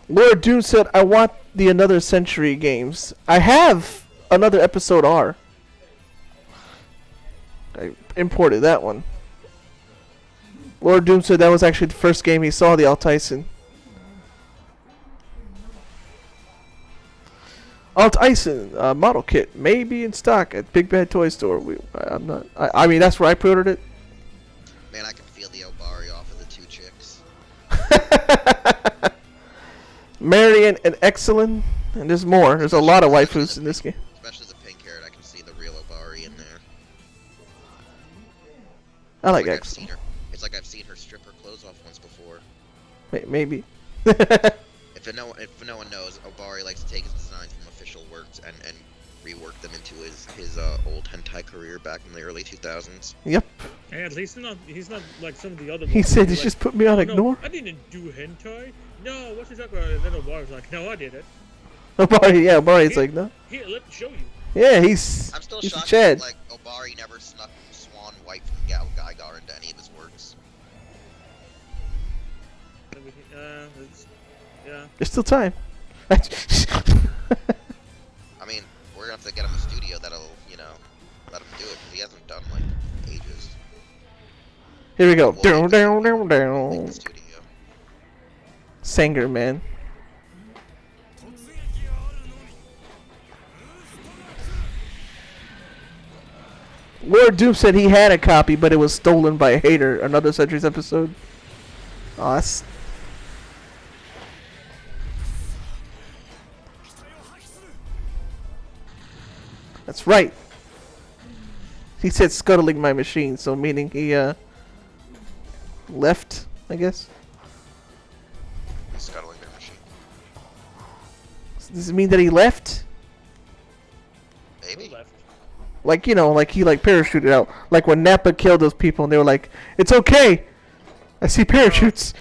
Speaker 1: Lord Doom said, I want the Another Century games. I have Another Episode R. I imported that one. Lord Doom said that was actually the first game he saw, the Al Tyson. Al Tyson model kit may be in stock at Big Bad Toy Store. I'm not. I mean, that's where I pre-ordered it.
Speaker 4: Man, I can feel the Obari off of the two chicks.
Speaker 1: Marion and Excelin, and there's more. There's a lot of waifus in this game.
Speaker 4: Especially the pink haired, I can see the real Obari in there.
Speaker 1: I like
Speaker 4: I've
Speaker 1: Excelin.
Speaker 4: seen her. It's like I've seen her strip her clothes off once before.
Speaker 1: Maybe.
Speaker 4: If no one knows, Obari likes to take his designs from official works and rework them into his old hentai career back in the early 2000s.
Speaker 1: Yep.
Speaker 2: Hey, at least he's not like some of the other.
Speaker 1: He
Speaker 2: ones
Speaker 1: said
Speaker 2: who
Speaker 1: he
Speaker 2: like,
Speaker 1: just put me on
Speaker 2: "Oh,
Speaker 1: ignore.
Speaker 2: No, I didn't do hentai. No, what's you talking about? And then Obari's like, no, I did it.
Speaker 1: Obari's like, no.
Speaker 2: Here, let me show you.
Speaker 1: Yeah, he's
Speaker 4: I'm still
Speaker 1: he's a
Speaker 4: shocked
Speaker 1: Chad.
Speaker 4: that, like, Obari never snuck Swan White from Geigar into any of his works.
Speaker 2: Yeah.
Speaker 1: There's still time.
Speaker 4: I mean, we're gonna have to get him a studio that'll, let him do it, because he hasn't done, like, ages.
Speaker 1: Here we go.
Speaker 4: Well,
Speaker 1: Down, down, down,
Speaker 4: Make
Speaker 1: down.
Speaker 4: the studio.
Speaker 1: Sanger, man. Lord Doom said he had a copy, but it was stolen by a hater. Another Centuries episode. Oh, that's right. He said scuttling my machine, so meaning he left, I guess.
Speaker 4: He's scuttling their machine.
Speaker 1: Does it mean that he left?
Speaker 4: Maybe.
Speaker 2: Who left?
Speaker 1: Like, like he parachuted out. Like when Nappa killed those people and they were like, it's okay. I see parachutes.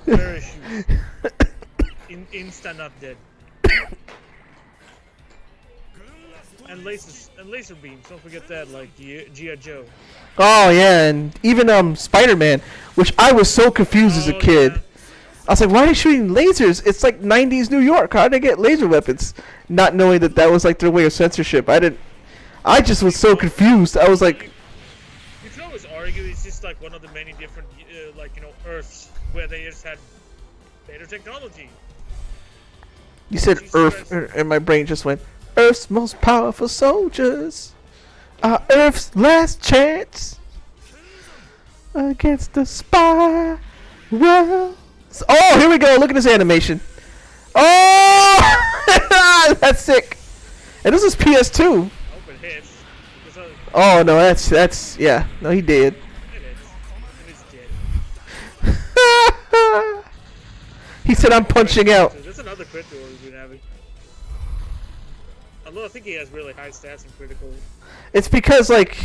Speaker 2: Parachute. Instant not dead. And laser beams. Don't forget that, like G.I. Joe.
Speaker 1: Oh yeah, and even Spider-Man, which I was so confused as a kid.
Speaker 2: Yeah.
Speaker 1: I was like, why are they shooting lasers? It's like 90s New York. How did they get laser weapons? Not knowing that was like their way of censorship. I just was so confused. I was like,
Speaker 2: You can always argue it's just like one of the many different, Earths where they just had better technology.
Speaker 1: You said
Speaker 2: Jesus
Speaker 1: Earth,
Speaker 2: Christ.
Speaker 1: and my brain just went, Earth's most powerful soldiers are Earth's last chance against the spirals. Oh, here we go. Look at this animation. Oh, that's sick. And this is PS2.
Speaker 2: I hope it hits. Because
Speaker 1: Oh no, that's yeah. No, he did.
Speaker 2: it is. It is dead.
Speaker 1: He said, "I'm punching out."
Speaker 2: So that's another critical we've been having. Although I think he has really high stats in critical.
Speaker 1: It's because like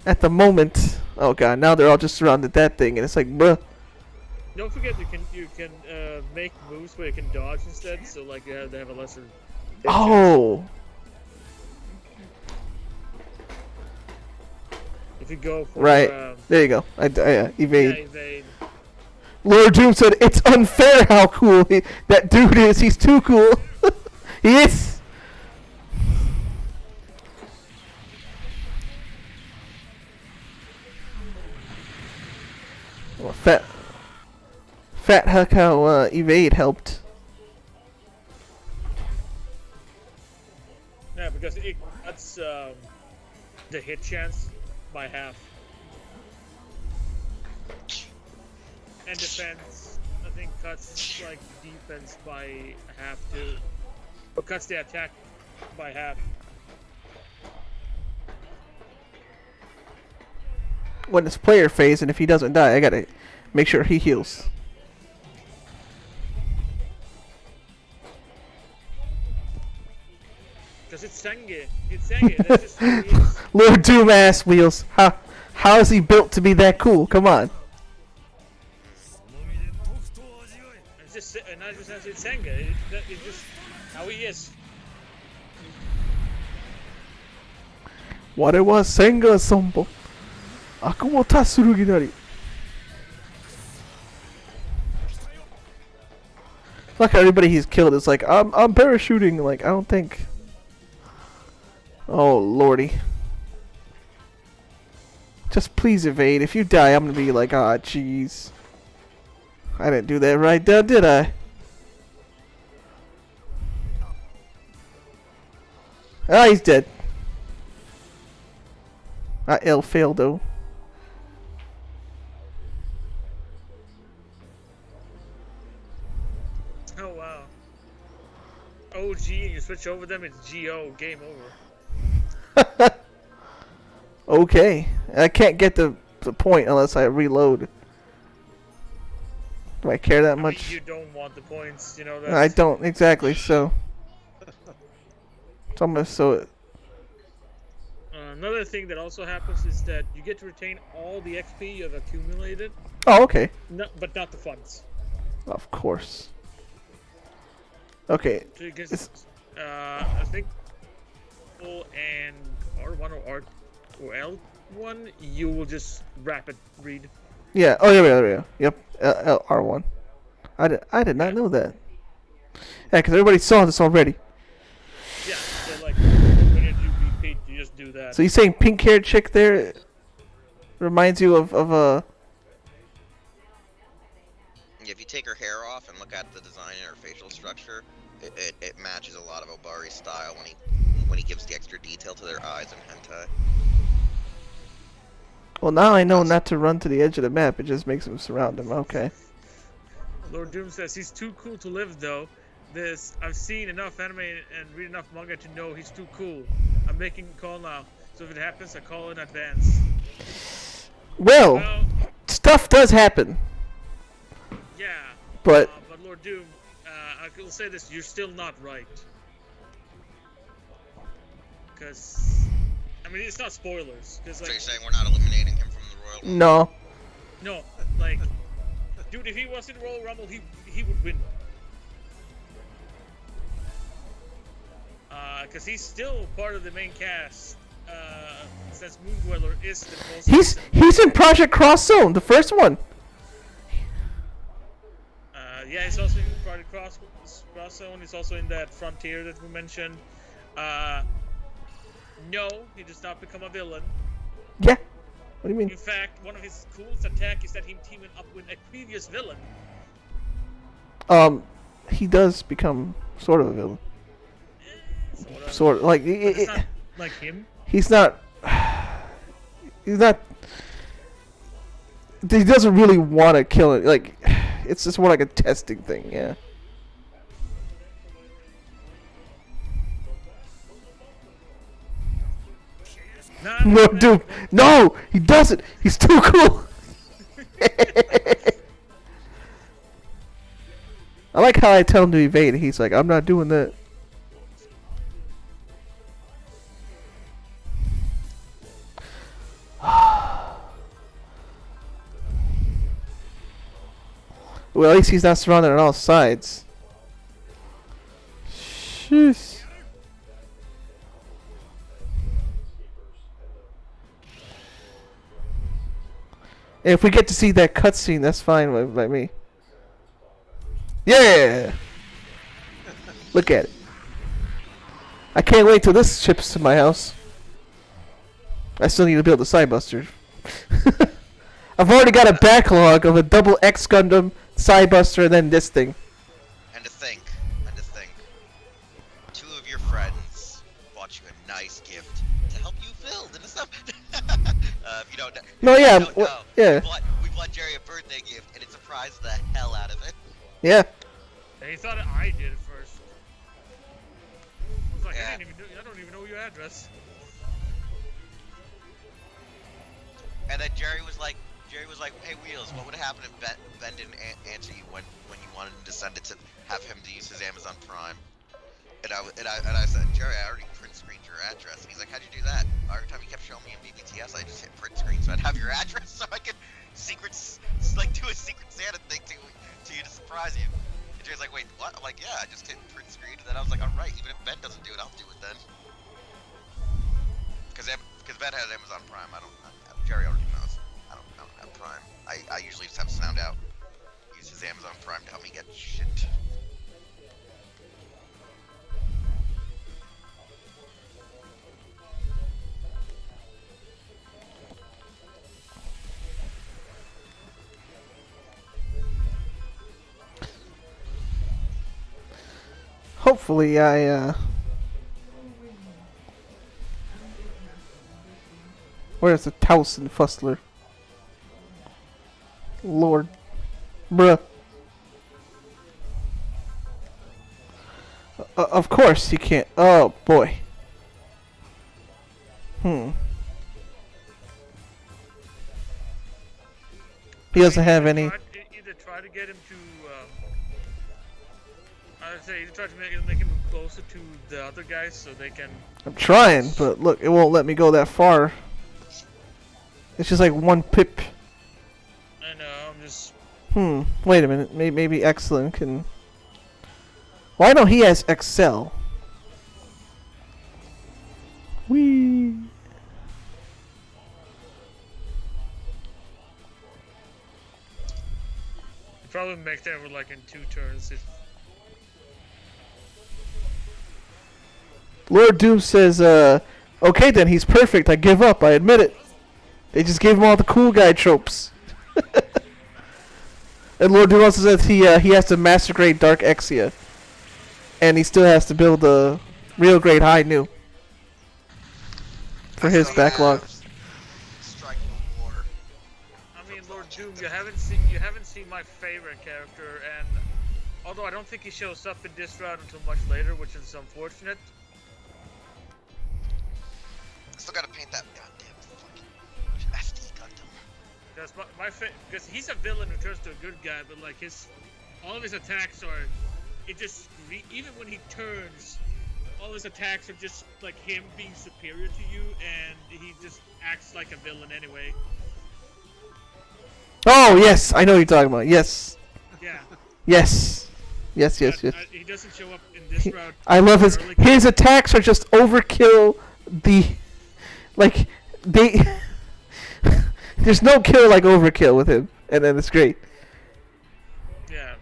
Speaker 1: at the moment, oh god, now they're all just surrounded that thing, and it's like, bruh.
Speaker 2: Don't forget you can make moves where you can dodge instead. So like they have a lesser.
Speaker 1: Oh,
Speaker 2: If you go for
Speaker 1: right. There you go. I evade.
Speaker 2: yeah, evade.
Speaker 1: Lord Doom said, "It's unfair how cool that dude is. He's too cool. He is." Well, fat Huck how evade helped.
Speaker 2: Yeah, because it cuts the hit chance by half. And defense, I think, cuts like defense by half too. Or cuts the attack by half.
Speaker 1: When it's player phase, and if he doesn't die, I gotta make sure he heals.
Speaker 2: Because it's Senge. It's Senge. That's just who he is.
Speaker 1: Lord Doom ass wheels. How is he built to be that cool? Come on.
Speaker 2: It's just, and I just have to say Senge. It's just how he is.
Speaker 1: 我は千が損保悪を達するぎなり Like everybody he's killed is like, I'm parachuting. Like, I don't think. Oh lordy. Just please evade. If you die, I'm gonna be like, ah, jeez. I didn't do that right, did I? Ah, he's dead. L failed though.
Speaker 2: Oh wow. OG and you switch over them, it's GO. Game over.
Speaker 1: Okay. I can't get the point unless I reload. Do I care that
Speaker 2: I mean,
Speaker 1: much?
Speaker 2: you don't want the points, you know that.
Speaker 1: I don't exactly. So
Speaker 2: Another thing that also happens is that you get to retain all the XP you have accumulated,
Speaker 1: Oh, okay.
Speaker 2: but not the funds.
Speaker 1: Of course. Okay.
Speaker 2: So you get, I think, O and R1 or L1, you will just rapid read.
Speaker 1: Yeah. Oh, there we go. Yep. R1. I did not know that. Yeah, because everybody saw this already.
Speaker 2: Yeah, so like when you do repeat, you just do that.
Speaker 1: So you saying pink-haired chick there reminds you of a?
Speaker 4: If you take her hair off and look at the design and her facial structure, it matches a lot of Obari's style when he gives the extra detail to their eyes in hentai.
Speaker 1: Well, now I know not to run to the edge of the map. It just makes him surround him. Okay.
Speaker 2: Lord Doom says he's too cool to live though. I've seen enough anime and read enough manga to know he's too cool. I'm making a call now, so if it happens, I call in advance.
Speaker 1: Well, stuff does happen.
Speaker 2: Yeah.
Speaker 1: But
Speaker 2: Lord Doom, I will say this: you're still not right. Because, I mean, it's not spoilers. Cause,
Speaker 4: So
Speaker 2: like,
Speaker 4: you're saying we're not eliminating him from the Royal Rumble?
Speaker 1: no.
Speaker 2: no, like, dude, if he was in Royal Rumble, he would win. Because he's still part of the main cast. Since Moondweller is the most.
Speaker 1: He's in Project Cross Zone, the first one.
Speaker 2: Yeah, he's also in Project Cross Zone. He's also in that Frontier that we mentioned. No, he does not become a villain.
Speaker 1: Yeah. What do you mean?
Speaker 2: In fact, one of his coolest attack is that him teaming up with a previous villain.
Speaker 1: He does become sort of a villain. Sort of like
Speaker 2: It's not like him.
Speaker 1: he's not. He's not. He doesn't really want to kill it. Like, it's just more like a testing thing. Yeah. No, dude. No, he doesn't. He's too cool. I like how I tell him to evade. He's like, I'm not doing that. Well, at least he's not surrounded on all sides. Jeez. If we get to see that cutscene, that's fine by me. Yeah! Look at it. I can't wait till this ships to my house. I still need to build a Psybuster. I've already got a backlog of a double X Gundam, Psybuster, and then this thing.
Speaker 4: And to think, two of your friends bought you a nice gift to help you build and stuff. If you don't know,
Speaker 1: No, yeah,
Speaker 4: if you don't know,
Speaker 1: yeah.
Speaker 4: we bought Jerry a birthday gift, and it surprised the hell out of it.
Speaker 1: Yeah.
Speaker 2: He thought I did it first. I was like,
Speaker 4: Yeah.
Speaker 2: I don't even know your address.
Speaker 4: And then Jerry was like, "Hey Wheels, what would happen if Ben didn't answer you when you wanted him to send it to have him to use his Amazon Prime?" And I said, "Jerry, I already print screened your address." And he's like, "How'd you do that?" Every time he kept showing me in BBTS, I just hit print screen so I'd have your address so I could do a secret Santa thing to you to surprise you. And Jerry's like, "Wait, what?" I'm like, "Yeah, I just hit print screen." And then I was like, "All right, even if Ben doesn't do it, I'll do it then." Because Ben has Amazon Prime. Jerry already knows. I don't have Prime. I usually just have Sound Out. Use his Amazon Prime to help me get shit.
Speaker 1: Hopefully, Where's the Towson Fussler? Lord. Bruh. Of course he can't. Oh, boy. He doesn't have any.
Speaker 2: Either try to get him to, I would say either try to make him closer to the other guys so they can...
Speaker 1: I'm trying, but look, it won't let me go that far. It's just like one pip.
Speaker 2: I know, I'm just...
Speaker 1: Wait a minute. Maybe Excellent can... Well, I know he has Excel. Whee!
Speaker 2: Probably make that with like in 2 turns.
Speaker 1: Lord Doom says, okay then, he's perfect. I give up. I admit it. They just gave him all the cool guy tropes. And Lord Doom also says he has to master grade Dark Exia. And he still has to build a real grade High New. For his backlog.
Speaker 4: Strike the war.
Speaker 2: I mean, Lord Doom, you haven't seen my favorite character, and although I don't think he shows up in this round until much later, which is unfortunate.
Speaker 4: Still gotta paint that goddamn fucking SD Gundam.
Speaker 2: That's because he's a villain who turns to a good guy, but like all of his attacks are, even when he turns, all his attacks are just like him being superior to you, and he just acts like a villain anyway.
Speaker 1: Oh, yes. I know what you're talking about. Yes.
Speaker 2: Yeah.
Speaker 1: Yes. Yes.
Speaker 2: He doesn't show up in this round.
Speaker 1: I love his attacks are just overkill. There's no kill like overkill with him, and then it's great.
Speaker 2: Yeah.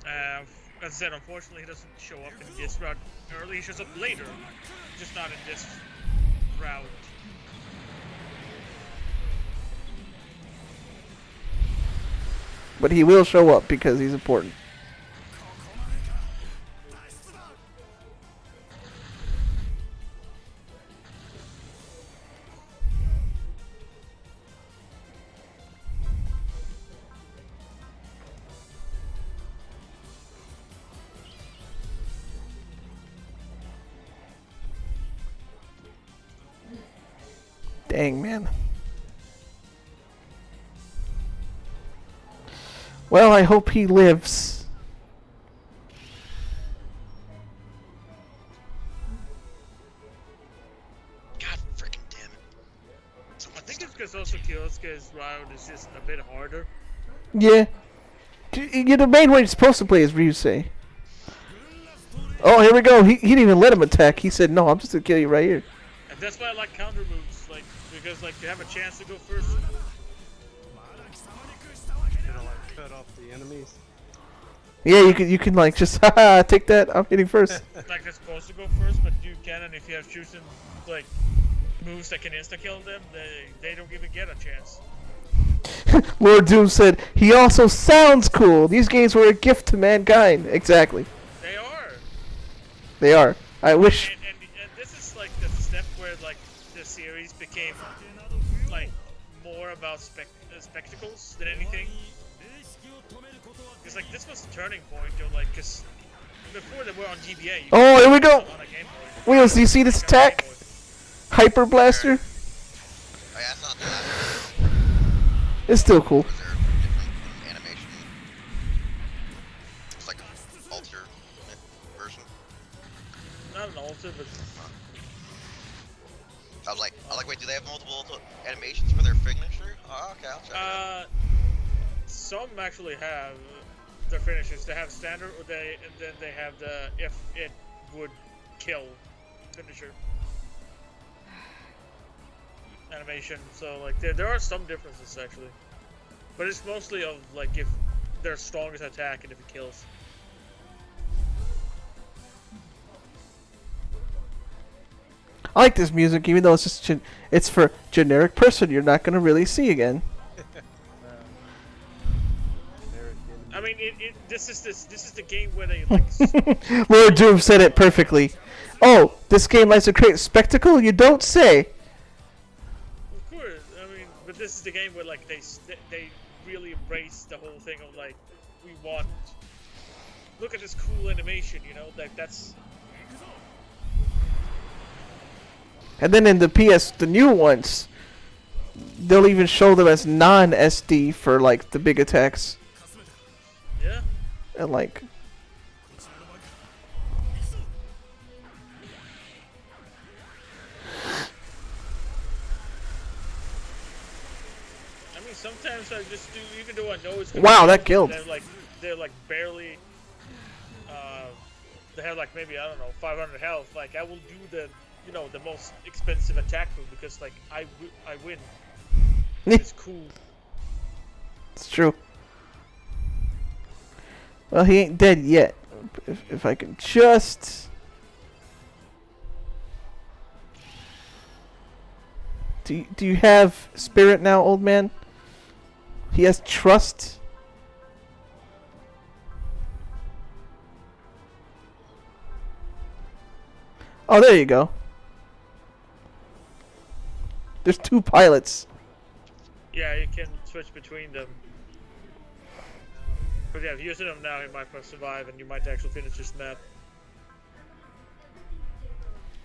Speaker 2: As I said, unfortunately, he doesn't show up in this round early. He shows up later, just not in this round.
Speaker 1: But he will show up because he's important. Dang, man. Well, I hope he lives.
Speaker 4: God freaking damn it.
Speaker 2: I think it's because also Kyosuke's round is just a bit harder.
Speaker 1: Yeah. The main way you're supposed to play is Ryusei. Oh, here we go. He didn't even let him attack. He said, no, I'm just going to kill you right here.
Speaker 2: And that's why I like counter moves, like because like you have a chance to go first.
Speaker 3: Like cut off the enemies.
Speaker 1: Yeah, you can like just take that. I'm hitting first.
Speaker 2: Like they're supposed to go first, but you can, and if you have chosen like moves that can insta kill them, they don't even get a chance.
Speaker 1: Lord Doom said he also sounds cool. These games were a gift to mankind. Exactly.
Speaker 2: They are.
Speaker 1: They are. I wish.
Speaker 2: And this is like the step where like the series became like more about spectacles than anything. It's like this was the turning point, like, cause before they were on GBA.
Speaker 1: Oh, here we go.
Speaker 2: On a Game Boy.
Speaker 1: Wheels, do you see this attack? Hyper Blaster.
Speaker 4: Oh yeah, it's not that.
Speaker 1: It's still cool.
Speaker 4: Was there a different animation? It's like an alter version.
Speaker 2: Not an alter, but
Speaker 4: I was like, wait, do they have multiple animations for their signature? Oh, okay, I'll check it out.
Speaker 2: some actually have their finishers. They have standard, and then they have the if it would kill finisher animation. So like there are some differences actually, but it's mostly of like if their strongest attack and if it kills.
Speaker 1: I like this music, even though it's just it's for generic person you're not gonna really see again.
Speaker 2: I mean, this is the game where they like.
Speaker 1: Lord Doom said it perfectly. Oh, this game likes to create spectacle? You don't say.
Speaker 2: Of course, I mean, but this is the game where like they really embrace the whole thing of like we want. Look at this cool animation, you know, that's.
Speaker 1: And then in the the new ones, they'll even show them as non-SD for like the big attacks.
Speaker 2: Yeah.
Speaker 1: And like.
Speaker 2: I mean, sometimes I just do, even though I know it's.
Speaker 1: Wow, that killed.
Speaker 2: They're like barely. They have like maybe, I don't know, 500 health. Like I will do the the most expensive attack move because like I win. It's cool.
Speaker 1: It's true. Well, he ain't dead yet. If I can just. Do you have spirit now, old man? He has trust. Oh, there you go. There's two pilots.
Speaker 2: Yeah, you can switch between them. But yeah, if you're using them now, you might press survive and you might actually finish this map.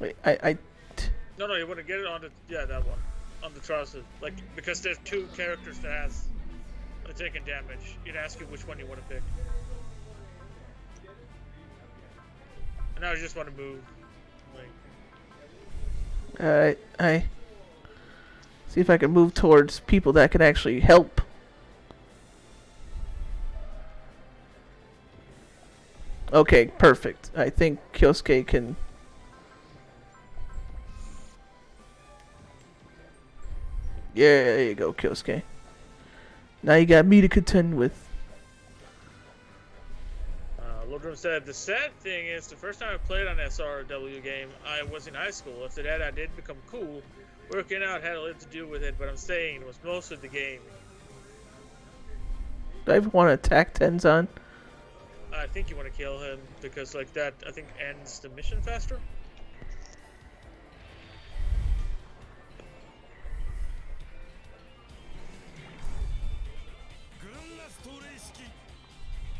Speaker 1: Wait,
Speaker 2: No, you want to get it on that one. On the trouser. Like, because there's two characters that has taken damage. You'd ask you which one you want to pick. And now you just want to move. Like,
Speaker 1: Alright, I see if I can move towards people that can actually help. Okay, perfect. I think Kyosuke can. Yeah, there you go, Kyosuke. Now you got me to contend with.
Speaker 2: Lodrum said, the sad thing is, the first time I played an SRW game, I was in high school. After that, I did become cool. Working out had a little to do with it, but I'm saying it was most of the game.
Speaker 1: Do I even want to attack Tenzan?
Speaker 2: I think you want to kill him because like that I think ends the mission faster.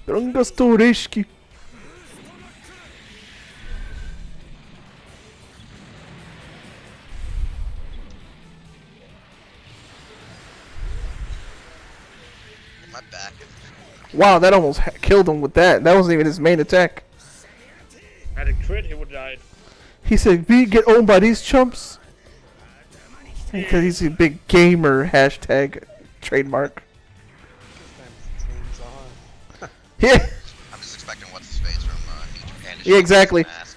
Speaker 1: Drungastorishki.
Speaker 4: My back is.
Speaker 1: Wow, that almost killed him with that. That wasn't even his main attack.
Speaker 2: Had a crit, he would have died.
Speaker 1: He said, "We get owned by these chumps." Because he's a big gamer. Hashtag trademark.
Speaker 3: Teams on.
Speaker 1: Yeah.
Speaker 4: I'm just expecting what's his face from New Japan.
Speaker 1: Yeah, exactly.
Speaker 4: Mask.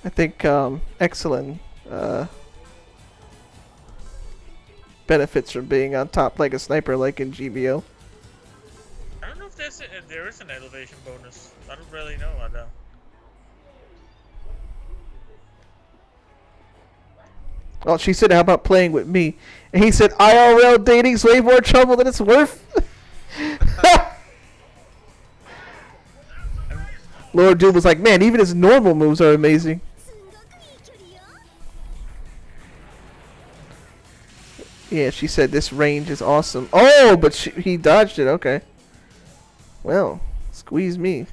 Speaker 1: I think Excellent benefits from being on top like a sniper, like in GBO.
Speaker 2: I don't know if there is an elevation bonus. I don't really know. I know.
Speaker 1: Well, she said, "How about playing with me?" And he said, "IRL dating's way more trouble than it's worth." Lord Doom was like, "Man, even his normal moves are amazing." Yeah, she said this range is awesome. Oh, but he dodged it. Okay. Well, squeeze me.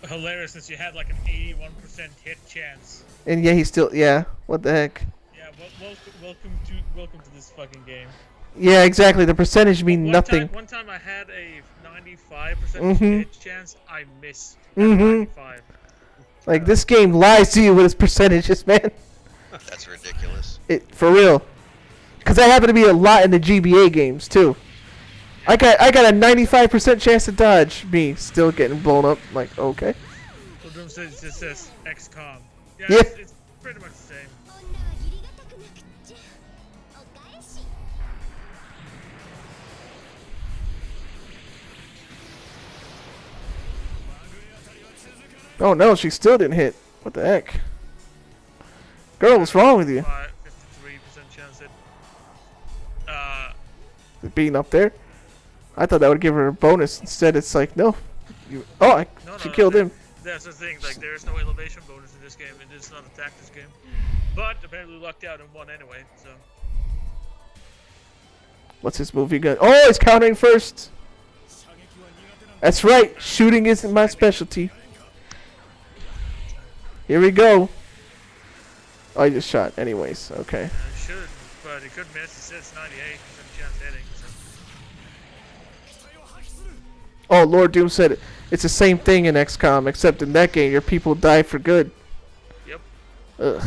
Speaker 2: Hilarious since you had like an 81% hit chance.
Speaker 1: And yeah, he's still. Yeah. What the heck?
Speaker 2: Yeah, welcome to this fucking game.
Speaker 1: Yeah, exactly. The percentage mean nothing.
Speaker 2: One time I had a 95% hit chance. I missed.
Speaker 1: Mhm.
Speaker 2: 95.
Speaker 1: Like this game lies to you with its percentages, man.
Speaker 4: That's ridiculous.
Speaker 1: For real. Cause that happened to be a lot in the GBA games too. I got a 95% chance to dodge. Me still getting blown up. Like okay.
Speaker 2: So Doom says this says XCOM. Yeah,
Speaker 1: Yeah.
Speaker 2: It's pretty much the same.
Speaker 1: Oh no, she still didn't hit. What the heck? Girl, what's wrong with you?
Speaker 2: 53% chance hit.
Speaker 1: Being up there? I thought that would give her a bonus. Instead, it's like, no. She killed him.
Speaker 2: That's the thing. Like, there is no elevation bonus in this game. It is not a tactics game. But apparently lucked out and won anyway. So.
Speaker 1: What's his movie gun? Oh, he's countering first. That's right. Shooting isn't my specialty. Here we go. Oh, he just shot. Anyways, okay.
Speaker 2: It should, but it could miss. It says 98% chance hitting. So.
Speaker 1: Oh, Lord Doom said it's the same thing in XCOM, except in that game, your people die for good.
Speaker 2: Yep.
Speaker 1: Ugh.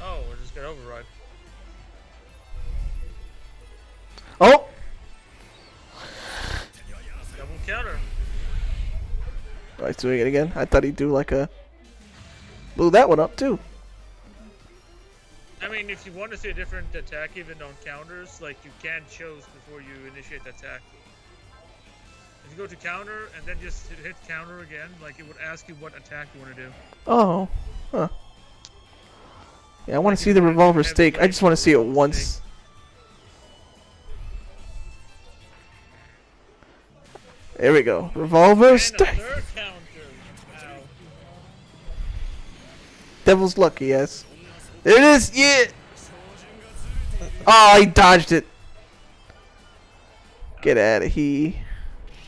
Speaker 2: Oh, we just got override.
Speaker 1: Oh!
Speaker 2: Double counter.
Speaker 1: Oh, he's doing it again. I thought he'd do like a... Blew that one up, too.
Speaker 2: I mean, if you want to see a different attack even on counters, like you can choose before you initiate the attack. If you go to counter and then just hit counter again, like it would ask you what attack you want to do.
Speaker 1: Oh. Huh. Yeah, I want to see the revolver stake. I just want to see it once. There we go. Revolver
Speaker 2: And a
Speaker 1: stake.
Speaker 2: third counter. Ow.
Speaker 1: Devil's lucky, yes. There it is. Yeah. Oh, he dodged it. Get out of here.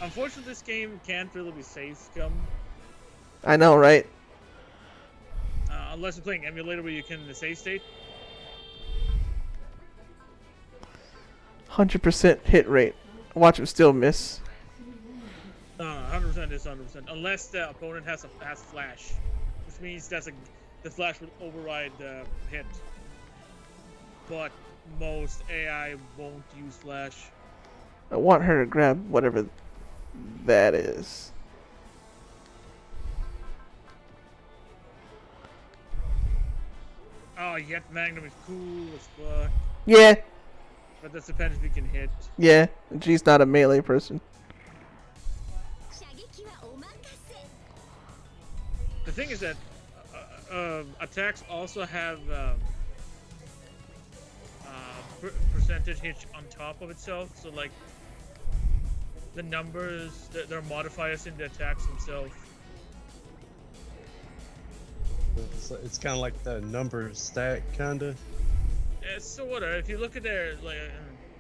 Speaker 2: Unfortunately, this game can't really be safe scum.
Speaker 1: I know, right?
Speaker 2: Unless you're playing emulator where you can in the save state.
Speaker 1: 100% hit rate. Watch him still miss.
Speaker 2: 100% is 100%. Unless the opponent has flash, which means the flash will override the hit. But most AI won't use flash.
Speaker 1: I want her to grab whatever that is.
Speaker 2: Oh, yet Magnum is cool as fuck.
Speaker 1: Yeah.
Speaker 2: But that depends if you can hit.
Speaker 1: Yeah, and she's not a melee person.
Speaker 2: The thing is that attacks also have percentage hit on top of itself. So like the numbers, there are modifiers in the attacks themselves.
Speaker 3: It's kind of like the number stack, kind of.
Speaker 2: Yeah, sort of. If you look at their like,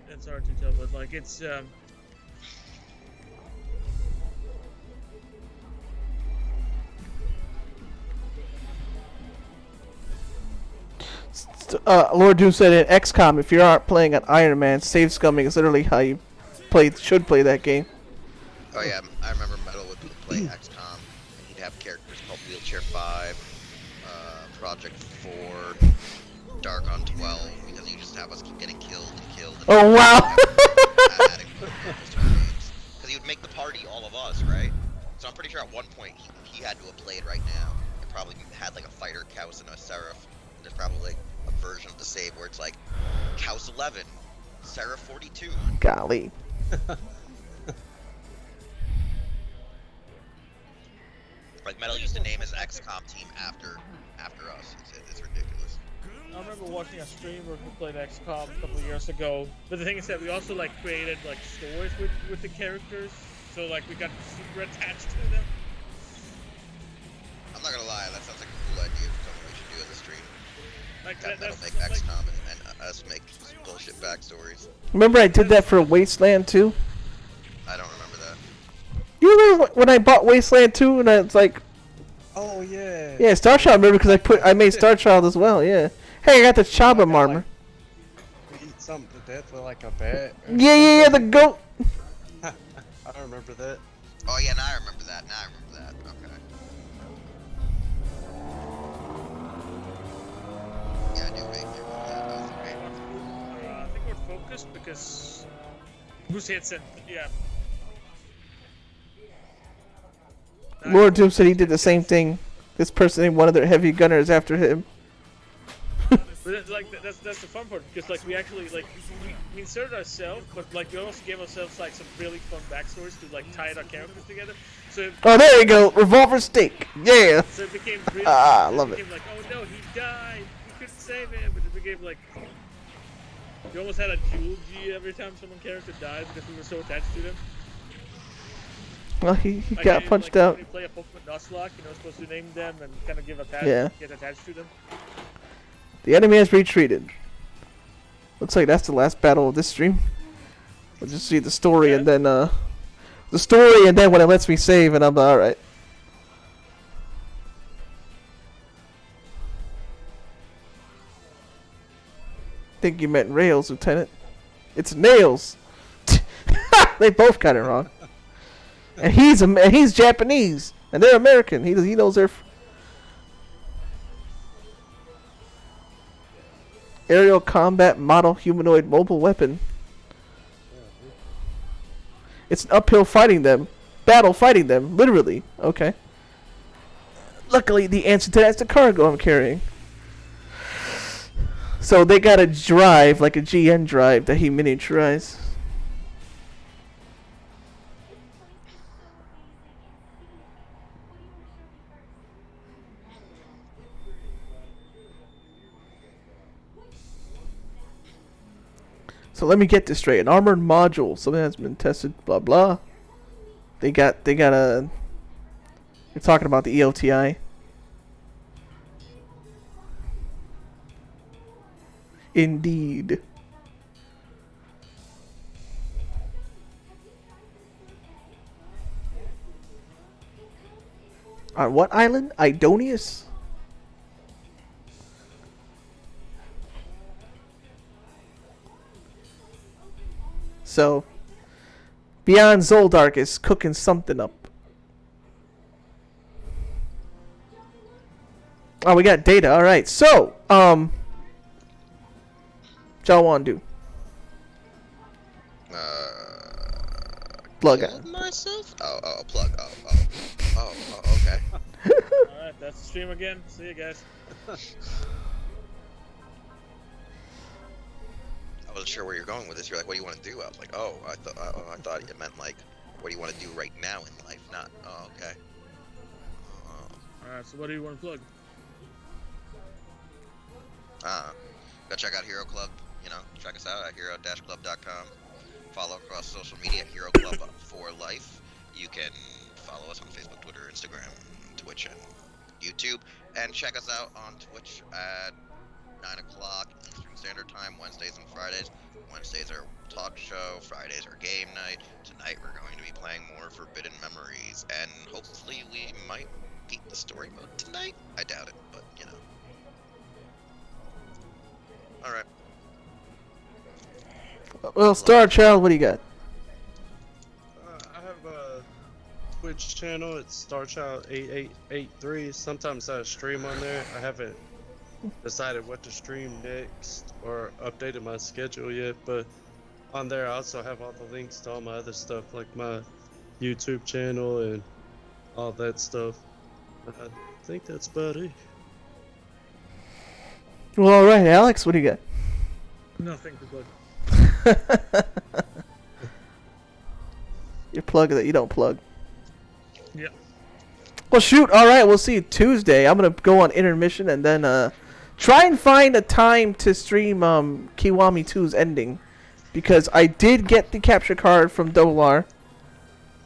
Speaker 2: it's hard to tell, but like it's
Speaker 1: Lord Doom said in XCOM, if you aren't playing an Iron Man, save scumming is literally how you should play that game.
Speaker 4: Oh yeah, I remember Metal would play XCOM, and he'd have characters called Wheelchair 5, Project 4, Dark on 12, because he just have us keep getting killed and killed. And
Speaker 1: Oh wow!
Speaker 4: Because he would make the party all of us, right? So I'm pretty sure at one point he had to have played right now. It probably had like a fighter, Kaus, and a Seraph. There's probably like a version of the save where it's like Kaus 11, Seraph 42.
Speaker 1: Golly.
Speaker 4: Like Metal used to name his XCOM team after us. It's ridiculous.
Speaker 2: I remember watching a stream where we played XCOM a couple of years ago. But the thing is that we also like created like stories with the characters, so like we got super attached to them.
Speaker 4: I'm not gonna lie, that sounds like a cool idea for something we should do in the stream.
Speaker 2: Like
Speaker 4: That'll make
Speaker 2: like,
Speaker 4: XCOM and us make bullshit backstories.
Speaker 1: Remember I did that for Wasteland 2?
Speaker 4: I don't remember that.
Speaker 1: You remember when I bought Wasteland 2 and it's like,
Speaker 3: Oh yeah.
Speaker 1: yeah, Star Child. Remember because I made Star Child as well. Yeah. Hey, I got the Chabam armor.
Speaker 3: We eat something to death with like a bat.
Speaker 1: Yeah, the goat.
Speaker 3: I remember that.
Speaker 4: Oh yeah, now I remember that. Okay. Yeah, I do vaguely remember that. That was great.
Speaker 2: I think we're focused because who's hits it? Yeah.
Speaker 1: Lord Doom said he did the same thing. This person named one of their heavy gunners after him.
Speaker 2: But it's like that's the fun part because like we actually like we inserted ourselves, but like we also gave ourselves like some really fun backstories to like tie our characters together. So
Speaker 1: Oh, there you go. Revolver stake. Yeah.
Speaker 2: so it became really
Speaker 1: Ah, I love
Speaker 2: became like, oh no, he died. We couldn't save him, but it became like we almost had a eulogy every time someone character died because we were so attached to them.
Speaker 1: Well, he
Speaker 2: Like,
Speaker 1: got punched
Speaker 2: like,
Speaker 1: out.
Speaker 2: When you play a Pokemon Nuzlocke, you know, supposed to name them and kind of give get attached to them.
Speaker 1: The enemy has retreated. Looks like that's the last battle of this stream. We'll just see the story and then when it lets me save and I'm alright. Think you meant rails, Lieutenant. It's nails. They both got it wrong. And he's Japanese and they're American. He knows their aerial combat model humanoid mobile weapon. It's an uphill battle fighting them, literally. Okay. Luckily, the answer to that's the cargo I'm carrying. So they got a drive, like a GN drive, that he miniaturized. So let me get this straight. An armored module, something that's been tested, blah blah. They got a. You're talking about the EOTI. Indeed. On what island? Idonius? So, Beyond Zoldark is cooking something up. Oh, we got data. All right. So, Jawandu. Plug
Speaker 4: Killed myself? Oh, plug. Oh, okay.
Speaker 2: Alright, that's the stream again. See you guys.
Speaker 4: I was wasn't sure where you're going with this. You're like, what do you want to do? I was like, oh, I thought it meant like, what do you want to do right now in life? Not, oh, okay.
Speaker 2: Alright, so what do you want to plug?
Speaker 4: Go check out Hero Club. You know, check us out at hero-club.com. Follow across social media at Hero Club for Life. You can follow us on Facebook, Twitter, Instagram, Twitch, and YouTube. And check us out on Twitch at 9 o'clock Eastern Standard Time, Wednesdays and Fridays. Wednesdays are talk show, Fridays are game night. Tonight we're going to be playing more Forbidden Memories, and hopefully we might beat the story mode tonight. I doubt it, but you know. Alright.
Speaker 1: Well, Star Child, what do you got?
Speaker 3: I have a Twitch channel. It's StarChild8883. Sometimes I stream on there. I haven't decided what to stream next or updated my schedule yet, but on there I also have all the links to all my other stuff, like my YouTube channel and all that stuff. I think that's about it.
Speaker 1: Well, all right, Alex, what do you got?
Speaker 2: Nothing to plug.
Speaker 1: Your plug that you don't plug.
Speaker 2: Yeah.
Speaker 1: Well, shoot. All right, we'll see you Tuesday. I'm gonna go on intermission and then try and find a time to stream Kiwami 2's ending, because I did get the capture card from Double R.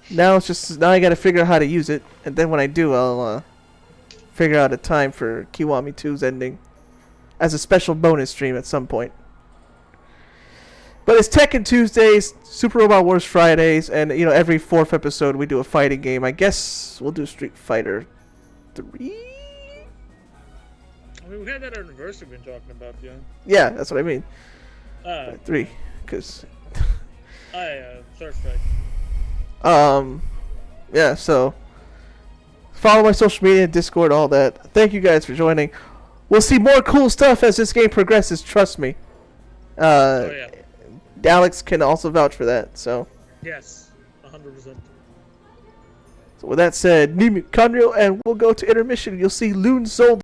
Speaker 1: Now I gotta figure out how to use it, and then when I do, I'll figure out a time for Kiwami 2's ending as a special bonus stream at some point. But it's Tekken Tuesdays, Super Robot Wars Fridays, and you know every fourth episode we do a fighting game. I guess we'll do Street Fighter 3.
Speaker 2: I mean, we had that anniversary we've been talking about, yeah.
Speaker 1: Yeah, that's what I mean. 3, because.
Speaker 2: Third Strike.
Speaker 1: Yeah. So follow my social media, Discord, all that. Thank you guys for joining. We'll see more cool stuff as this game progresses. Trust me.
Speaker 2: Oh yeah.
Speaker 1: Alex can also vouch for that. So.
Speaker 2: Yes, 100%.
Speaker 1: So with that said, Nimi Conrio, and we'll go to intermission. You'll see Loon Soul